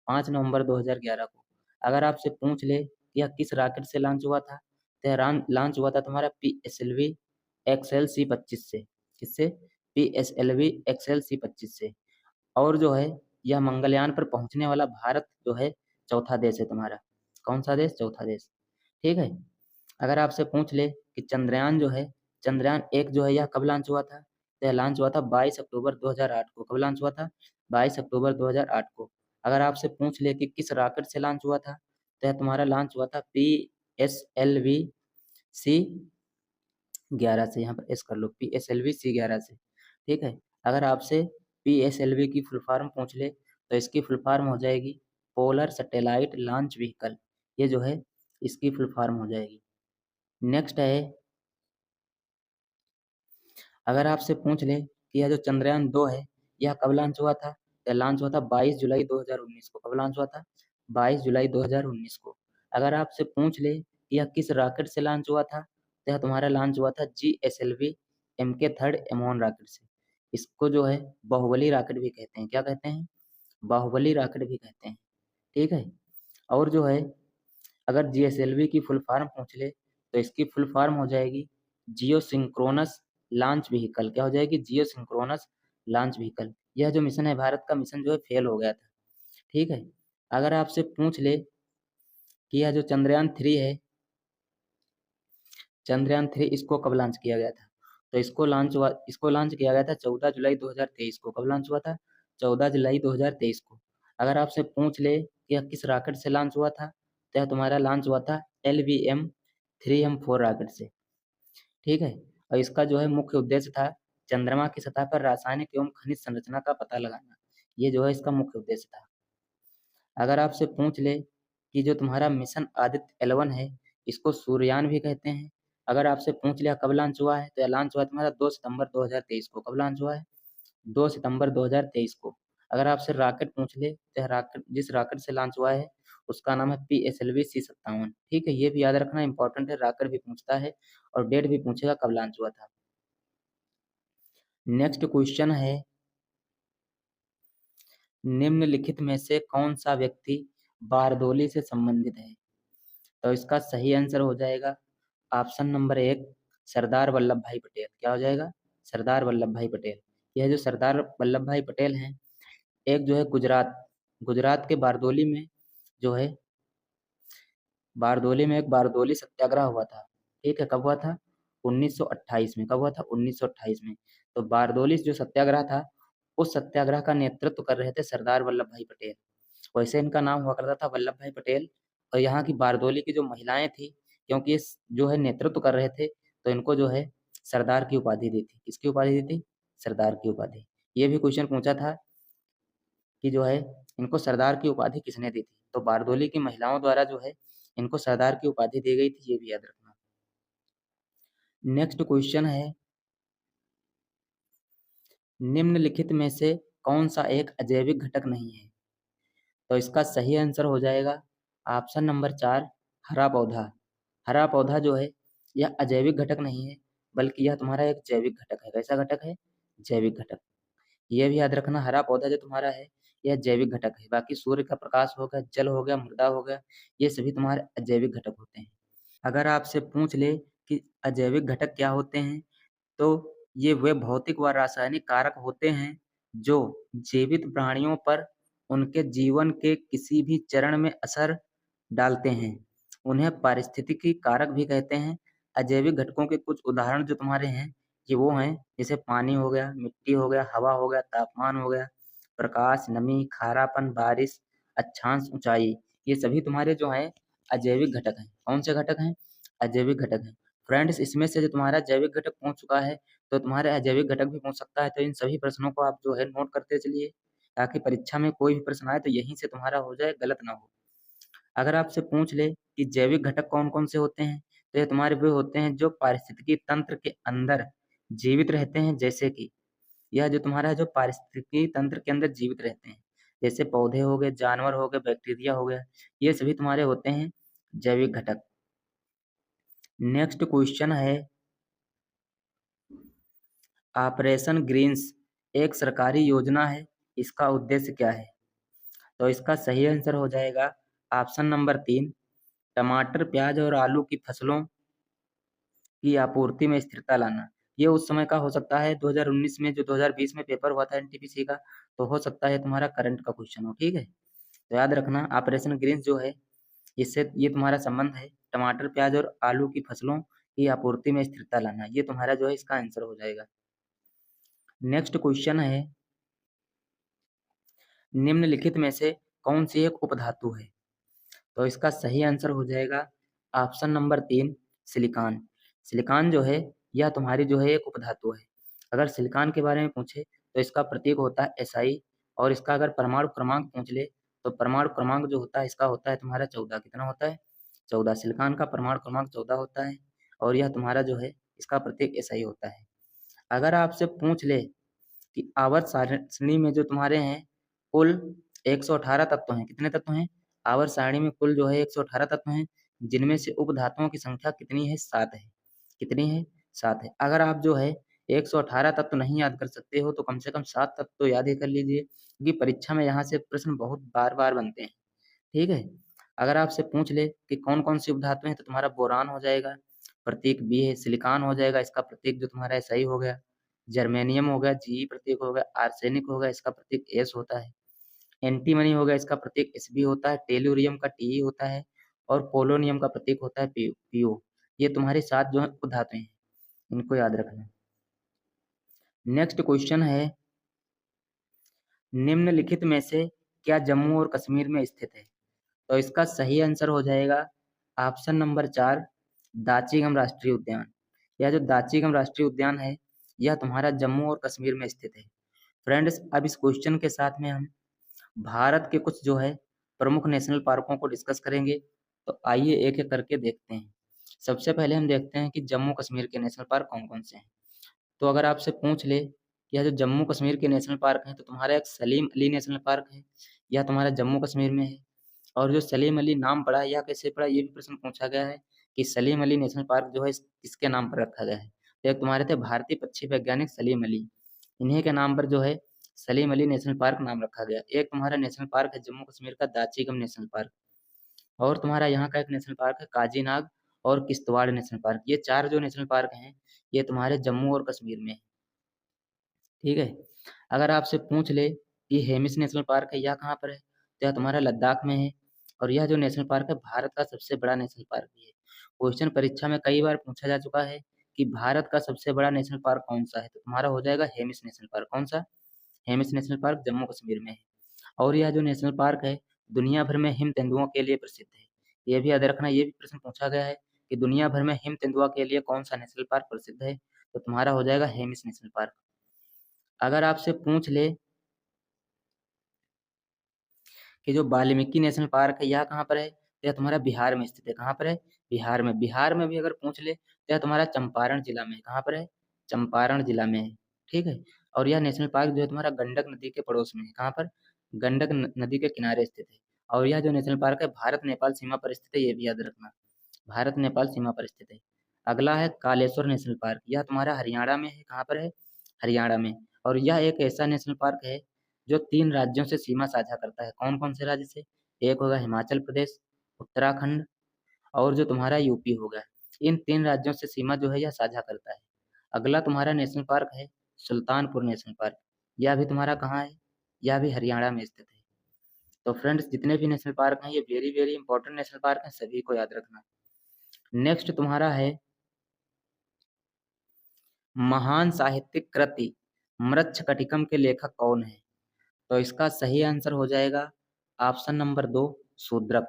5 नवंबर 2011 को। अगर आपसे पूछ ले कि यह किस रॉकेट से लॉन्च हुआ था, तो यह लॉन्च हुआ था तुम्हारा PSLV XL-C25 से। किससे? PSLV XL-C25 से। और जो है यह मंगलयान पर पहुंचने वाला भारत जो है चौथा देश है तुम्हारा। कौन सा देश? चौथा देश। ठीक है। अगर आपसे पूछ ले कि चंद्रयान जो है चंद्रयान 1 जो है यह कब लॉन्च हुआ था, तो यह लॉन्च हुआ था 22 अक्टूबर 2008 को। कब लॉन्च हुआ था? 22 अक्टूबर 2008 को। अगर आपसे पूछ ले कि किस रॉकेट से लॉन्च हुआ था, तो यह तुम्हारा लॉन्च हुआ था PSLV C11 से। यहाँ पर एस कर लो, PSLV C11 से। ठीक है। अगर आपसे PSLV की फुल फॉर्म पूछ ले तो इसकी फुल फॉर्म हो जाएगी पोलर सैटेलाइट लॉन्च व्हीकल। ये जो है इसकी फुल फॉर्म हो जाएगी। नेक्स्ट है अगर आपसे पूछ ले कि यह जो चंद्रयान 2 है यह कब लॉन्च हुआ था, यह लॉन्च हुआ था 22 जुलाई 2019 को। कब लॉन्च हुआ था? 22 जुलाई 2019 को। अगर आपसे पूछ ले कि यह किस रॉकेट से लॉन्च हुआ था, तो यह तुम्हारा लॉन्च हुआ था GSLV MK3 एमोन रॉकेट से। इसको जो है बाहुबली रॉकेट भी कहते हैं। क्या कहते हैं? बाहुबली रॉकेट भी कहते हैं। ठीक है। और जो है अगर GSLV की फुल फॉर्म पूछ ले तो इसकी फुल फॉर्म हो जाएगी जियो सिंक्रोनस लॉन्च व्हीकल। क्या हो जाएगी? जियो सिंक्रोनस लॉन्च व्हीकल। यह जो मिशन है भारत का मिशन जो है फेल हो गया था। ठीक है। अगर आपसे पूछ ले कि यह जो चंद्रयान 3 है, चंद्रयान 3 इसको कब लॉन्च किया गया था, तो इसको लॉन्च किया गया था 14 जुलाई 2023 को। कब लॉन्च हुआ था? 14 जुलाई 2023 को। अगर आपसे पूछ ले कि यह किस रॉकेट से लॉन्च हुआ था, तो यह तुम्हारा लॉन्च हुआ था LVM-3M4 रॉकेट से। ठीक है। और इसका जो है मुख्य उद्देश्य था चंद्रमा की सतह पर रासायनिक एवं खनिज संरचना का पता लगाना। ये जो है इसका मुख्य उद्देश्य था। अगर आपसे पूछ ले कि जो तुम्हारा मिशन आदित्य 11 है, इसको सूर्ययान भी कहते हैं। अगर आपसे पूछ लिया कब लॉन्च हुआ है, तो यह लॉन्च हुआ तुम्हारा 2 सितंबर 2023 को। कब लॉन्च हुआ है? 2 सितंबर 2023 को। अगर आपसे रॉकेट पूछ ले तो यह रॉकेट जिस रॉकेट से लॉन्च हुआ है उसका नाम है PSLV C57। ठीक है। ये भी याद रखना इंपॉर्टेंट है, रॉकेट भी पूछता है और डेट भी पूछेगा कब लॉन्च हुआ था। नेक्स्ट क्वेश्चन है, निम्नलिखित में से कौन सा व्यक्ति बारदोली से संबंधित है? तो इसका सही आंसर हो जाएगा ऑप्शन नंबर 1 सरदार वल्लभ भाई पटेल। क्या हो जाएगा? सरदार वल्लभ भाई पटेल। यह जो सरदार वल्लभ भाई पटेल हैं, एक जो है गुजरात के बारदोली में जो है बारदोली में एक बारदोली सत्याग्रह हुआ था। ठीक है। कब हुआ था? 1928 में। कब हुआ था? 1928 में। तो बारदोली जो सत्याग्रह था, उस सत्याग्रह का नेतृत्व कर रहे थे सरदार वल्लभ भाई पटेल। वैसे इनका नाम हुआ करता था वल्लभ भाई पटेल। और यहाँ की बारदोली की जो महिलाएं थी, क्योंकि ये जो है नेतृत्व कर रहे थे, तो इनको जो है सरदार की उपाधि दी थी। किसकी उपाधि दी थी? सरदार की उपाधि। ये भी क्वेश्चन पूछा था कि जो है इनको सरदार की उपाधि किसने दी थी, तो बारदोली की महिलाओं द्वारा जो है इनको सरदार की उपाधि दी गई थी। ये भी याद रखना। नेक्स्ट क्वेश्चन है, निम्नलिखित में से कौन सा एक अजैविक घटक नहीं है? तो इसका सही आंसर हो जाएगा ऑप्शन नंबर 4 हरा पौधा। हरा पौधा जो है यह अजैविक घटक नहीं है, बल्कि यह तुम्हारा एक जैविक घटक है। कैसा घटक है? जैविक घटक। यह भी याद रखना, हरा पौधा जो तुम्हारा है यह जैविक घटक है। बाकी सूर्य का प्रकाश हो गया, जल हो गया, मृदा हो गया, ये सभी तुम्हारे अजैविक घटक होते हैं। अगर आपसे पूछ ले कि अजैविक घटक क्या होते हैं, तो ये वे भौतिक व रासायनिक कारक होते हैं जो जीवित प्राणियों पर उनके जीवन के किसी भी चरण में असर डालते हैं। उन्हें पारिस्थितिकी कारक भी कहते हैं। अजैविक घटकों के कुछ उदाहरण जो तुम्हारे हैं कि वो हैं जैसे पानी हो गया, मिट्टी हो गया, हवा हो गया, तापमान हो गया, प्रकाश, नमी, खारापन, बारिश, अक्षांश, ऊंचाई। ये सभी तुम्हारे जो हैं अजैविक घटक हैं। कौन से घटक हैं? अजैविक घटक हैं। फ्रेंड्स, इसमें से जो तुम्हारा जैविक घटक पूछ चुका है, तो तुम्हारे अजैविक घटक भी पूछ सकता है। तो इन सभी प्रश्नों को आप जो है नोट करते चलिए, ताकि परीक्षा में कोई भी प्रश्न आए तो यहीं से तुम्हारा हो जाए, गलत ना हो। अगर आपसे पूछ ले कि जैविक घटक कौन कौन से होते हैं, तो ये तुम्हारे वे होते हैं जो पारिस्थितिकी तंत्र के अंदर जीवित रहते हैं। जैसे कि यह जो तुम्हारा है जो पारिस्थितिकी तंत्र के अंदर जीवित रहते हैं, जैसे पौधे हो गए, जानवर हो गए, बैक्टीरिया हो गया, ये सभी तुम्हारे होते हैं जैविक घटक। नेक्स्ट क्वेश्चन है, ऑपरेशन ग्रीन्स एक सरकारी योजना है, इसका उद्देश्य क्या है? तो इसका सही आंसर हो जाएगा ऑप्शन नंबर 3 टमाटर, प्याज और आलू की फसलों की आपूर्ति में स्थिरता लाना। ये उस समय का हो सकता है 2019 में, जो 2020 में पेपर हुआ था एनटीपीसी का, तो हो सकता है तुम्हारा करंट का क्वेश्चन हो। ठीक है। तो याद रखना ऑपरेशन ग्रीन्स जो है इससे ये तुम्हारा संबंध है टमाटर, प्याज और आलू की फसलों की आपूर्ति में स्थिरता लाना। ये तुम्हारा जो है इसका आंसर हो जाएगा। नेक्स्ट क्वेश्चन है, निम्नलिखित में से कौन सी एक उपधातु है? तो इसका सही आंसर हो जाएगा ऑप्शन नंबर 3 सिलिकॉन। सिलिकॉन जो है यह तुम्हारी जो है एक उपधातु है। अगर सिलिकॉन के बारे में पूछे तो इसका प्रतीक होता है SI, और इसका अगर परमाणु क्रमांक पूछ ले तो परमाणु क्रमांक जो होता है इसका होता है तुम्हारा 14। कितना होता है? 14। सिलिकॉन का परमाणु क्रमांक 14 होता है, और यह तुम्हारा जो है इसका प्रतीक SI होता है। अगर आपसे पूछ ले कि आवर्त सारणी में जो तुम्हारे हैं कुल 118 तत्व हैं, कितने तत्व हैं? आवर्त सारणी में कुल जो है 118 तत्व हैं, जिनमें से उपधातुओं की संख्या कितनी है? 7 है। कितनी है? 7 है। अगर आप जो है 118 तत्व नहीं याद कर सकते हो तो कम से कम 7 तत्व तो याद ही कर लीजिए, क्योंकि परीक्षा में यहाँ से प्रश्न बहुत बार-बार बनते हैं। ठीक है? अगर आपसे पूछ ले कि कौन-कौन सी उपधातु हैं, तो तुम्हारा बोरान हो जाएगा, प्रतीक बी है, सिलिकॉन हो जाएगा, इसका प्रतीक जो तुम्हारा है सही हो गया, जर्मेनियम हो गया, जी प्रतीक हो गया, आर्सेनिक हो गया, इसका प्रतीक एस होता है, एंटीमनी हो गया, इसका प्रतीक एसबी होता है, टेलुरियम का टी होता है और पोलोनियम का प्रतीक होता है पीओ। ये तुम्हारी 7 जो है उपधातुएं हैं, इनको याद रखना। नेक्स्ट क्वेश्चन है, निम्नलिखित में से क्या जम्मू और कश्मीर में स्थित है? तो इसका सही आंसर हो जाएगा ऑप्शन नंबर 4, दाचीगम राष्ट्रीय उद्यान। यह जो दाचीगम राष्ट्रीय उद्यान है, यह तुम्हारा जम्मू और कश्मीर में स्थित है। फ्रेंड्स, अब इस क्वेश्चन के साथ में हम भारत के कुछ जो है प्रमुख नेशनल पार्कों को डिस्कस करेंगे। तो आइए एक एक करके देखते हैं। सबसे पहले हम देखते हैं कि जम्मू कश्मीर के नेशनल पार्क कौन कौन से हैं। तो अगर आपसे पूछ ले कि यह जो जम्मू कश्मीर के नेशनल पार्क हैं, तो तुम्हारा एक सलीम अली नेशनल पार्क है, यह तुम्हारा जम्मू कश्मीर में है। और जो सलीम अली नाम पड़ा है, यह कैसे पड़ा, ये भी प्रश्न पूछा गया है कि सलीम अली नेशनल पार्क जो है किसके नाम पर रखा गया है। तो एक तुम्हारे थे भारतीय पक्षी वैज्ञानिक सलीम अली, इन्हीं के नाम पर जो है सलीम अली नेशनल पार्क नाम रखा गया। एक तुम्हारा नेशनल पार्क है जम्मू कश्मीर का दाचीगम नेशनल पार्क, और तुम्हारा यहाँ का एक नेशनल पार्क है काजीनाग और किश्तवाड़ नेशनल पार्क। ये 4 जो नेशनल पार्क हैं, ये तुम्हारे जम्मू और कश्मीर में है। ठीक है? अगर आपसे पूछ ले कि हेमिस नेशनल पार्क है, यह कहाँ पर है, तो यह तुम्हारा लद्दाख में है। और यह जो नेशनल पार्क है, भारत का सबसे बड़ा नेशनल पार्क भी है। क्वेश्चन परीक्षा में कई बार पूछा जा चुका है कि भारत का सबसे बड़ा नेशनल पार्क कौन सा है, तो तुम्हारा हो जाएगा हेमिस नेशनल पार्क। कौन सा? हेमिस नेशनल पार्क जम्मू कश्मीर में है। और यह जो नेशनल पार्क है, दुनिया भर में हिम तेंदुओं के लिए प्रसिद्ध है। ये भी याद रखना, ये भी प्रश्न पूछा गया है कि दुनिया भर में हिम तेंदुआ के लिए कौन सा नेशनल पार्क प्रसिद्ध है, तो तुम्हारा हो जाएगा हेमिस नेशनल पार्क। अगर आपसे पूछ ले कि जो वाल्मीकि नेशनल पार्क है, यह कहाँ पर है, तो यह तुम्हारा बिहार में स्थित है। कहाँ पर है? बिहार में। बिहार में भी अगर पूछ ले तो यह तुम्हारा चंपारण जिला में है। कहाँ पर है? चंपारण जिला में है। ठीक है? और यह नेशनल पार्क जो है तुम्हारा गंडक नदी के पड़ोस में है। कहाँ पर? गंडक नदी के किनारे स्थित है। और यह जो नेशनल पार्क है, भारत नेपाल सीमा पर स्थित है, ये भी याद रखना। भारत नेपाल सीमा पर स्थित है। अगला है कालेश्वर नेशनल पार्क, यह तुम्हारा हरियाणा में है। कहाँ पर है? हरियाणा में। और यह एक ऐसा नेशनल पार्क है जो 3 राज्यों से सीमा साझा करता है। कौन-कौन से राज्य से? एक होगा हिमाचल प्रदेश, उत्तराखंड और जो तुम्हारा यूपी होगा। इन 3 राज्यों से सीमा जो है यह साझा करता है। अगला तुम्हारा नेशनल पार्क है सुल्तानपुर नेशनल पार्क। यह भी तुम्हारा कहाँ है? यह भी हरियाणा में स्थित है। तो फ्रेंड्स, जितने भी नेशनल पार्क हैं, ये very very important national park हैं, सभी को याद रखना। नेक्स्ट तुम्हारा है महान साहित्यिक कृति मृच्छकटिकम के लेखक कौन है? तो इसका सही आंसर हो जाएगा ऑप्शन नंबर 2, शूद्रक।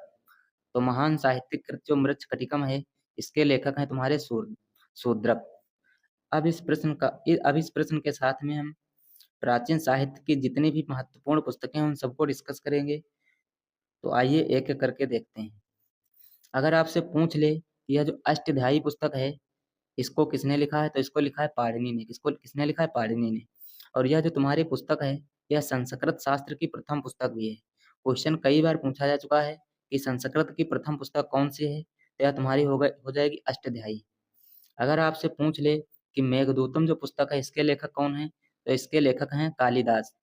तो महान साहित्यिक कृत जो मृच्छकटिकम है, इसके लेखक हैं तुम्हारे शूद्रक। अब इस प्रश्न के साथ में हम प्राचीन साहित्य की जितनी भी महत्वपूर्ण पुस्तकें हैं, उन सबको डिस्कस करेंगे। तो आइए एक एक करके देखते हैं। अगर आपसे पूछ ले कि यह जो अष्टध्यायी पुस्तक है, इसको किसने लिखा है, तो इसको लिखा है पाणिनि ने। किसने लिखा है? पाणिनि ने। और यह जो तुम्हारी पुस्तक है, यह संस्कृत शास्त्र की प्रथम पुस्तक भी है। क्वेश्चन कई बार पूछा जा चुका है कि संस्कृत की प्रथम पुस्तक कौन सी है, तो यह तुम्हारी हो जाएगी अष्टध्यायी। अगर आपसे पूछ ले कि मेघदूतम जो पुस्तक है, इसके लेखक कौन है, तो इसके लेखक हैं कालिदास।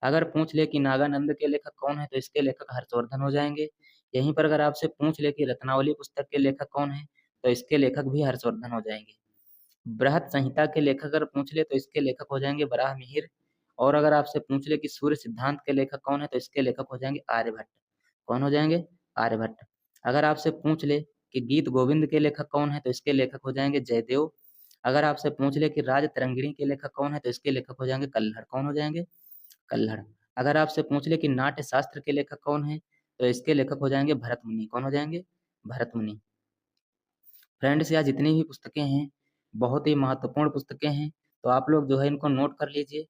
अगर पूछ ले कि नागानंद के लेखक कौन है, तो इसके लेखक हर्षवर्धन हो जाएंगे। यहीं पर अगर आपसे पूछ ले कि रत्नावली पुस्तक के लेखक कौन है, तो इसके लेखक भी हर्षवर्धन हो जाएंगे। बृहत संहिता के लेखक अगर पूछ ले, तो इसके लेखक हो जाएंगे वराहमिहिर। और अगर आपसे पूछ ले कि सूर्य सिद्धांत के लेखक कौन है, तो इसके लेखक हो जाएंगे आर्यभट्ट। कौन हो जाएंगे? आर्यभट्ट। अगर आपसे पूछ ले कि गीत गोविंद के लेखक कौन है, तो इसके लेखक हो जाएंगे जयदेव। अगर आपसे पूछ ले कि राज तरंगिणी के लेखक कौन है, तो इसके लेखक हो जाएंगे कल्हड़। कौन हो जाएंगे? कल्हड़। अगर आपसे पूछ ले कि नाट्य शास्त्र के लेखक कौन है, तो इसके लेखक हो जाएंगे भरत मुनि। कौन हो जाएंगे? भरत मुनि। फ्रेंड्स, यह जितनी भी पुस्तकें हैं, बहुत ही महत्वपूर्ण पुस्तकें हैं। तो आप लोग जो है इनको नोट कर लीजिए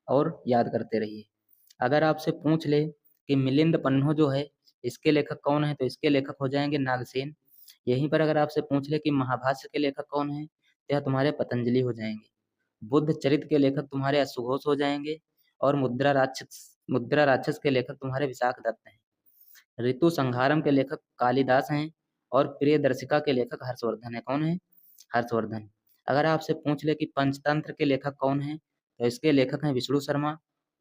और याद करते रहिए। अगर आपसे पूछ ले कि मिलिंद पन्हो जो है, इसके लेखक कौन है, तो इसके लेखक हो जाएंगे नागसेन। यहीं पर अगर आपसे पूछ ले कि महाभाष्य के लेखक कौन है, तो यह तुम्हारे पतंजलि हो जाएंगे। बुद्ध चरित्र के लेखक तुम्हारे अश्वघोष हो जाएंगे। और मुद्रा राक्षस के लेखक तुम्हारे विशाखदत्त हैं। ऋतु संहारम के लेखक कालिदास हैं और प्रियदर्शिका के लेखक हर्षवर्धन है। कौन है? हर्षवर्धन। अगर आपसे पूछ ले कि पंचतंत्र के लेखक कौन है, तो इसके लेखक हैं विष्णु शर्मा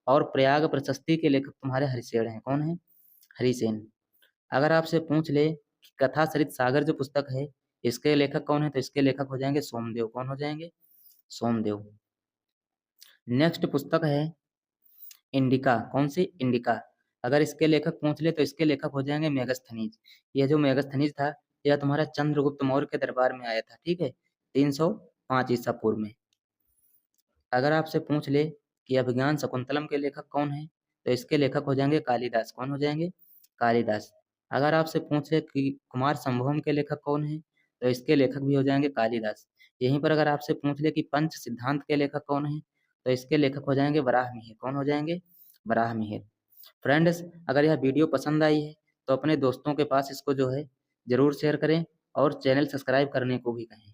और प्रयाग प्रशस्ति के लेखक तुम्हारे हरिशेन हैं। कौन है? हरिसेन। अगर आपसे पूछ ले कि कथा सरित सागर जो पुस्तक है, इसके लेखक कौन है, तो इसके लेखक हो जाएंगे सोमदेव। कौन हो जाएंगे? सोमदेव। नेक्स्ट पुस्तक है इंडिका। कौन सी? इंडिका। अगर इसके लेखक पूछ ले तो इसके लेखक हो जाएंगे मेगस्थनीज। यह जो मेगस्थनीज था, यह तुम्हारा चंद्रगुप्त मौर्य के दरबार में आया था। ठीक है, 305 ईसा पूर्व में। अगर आपसे पूछ ले कि अभिज्ञान शकुंतलम के लेखक कौन है, तो इसके लेखक हो जाएंगे कालिदास। कौन हो जाएंगे? कालिदास। अगर आपसे पूछ ले कि कुमार संभवम के लेखक कौन है, तो इसके लेखक भी हो जाएंगे कालिदास। यहीं पर अगर आपसे पूछ ले कि पंच सिद्धांत के लेखक कौन है, तो इसके लेखक हो जाएंगे वराहमिहिर। कौन हो जाएंगे? वराहमिहिर। फ्रेंड्स, अगर यह वीडियो पसंद आई है तो अपने दोस्तों के पास इसको जो है जरूर शेयर करें और चैनल सब्सक्राइब करने को भी कहें।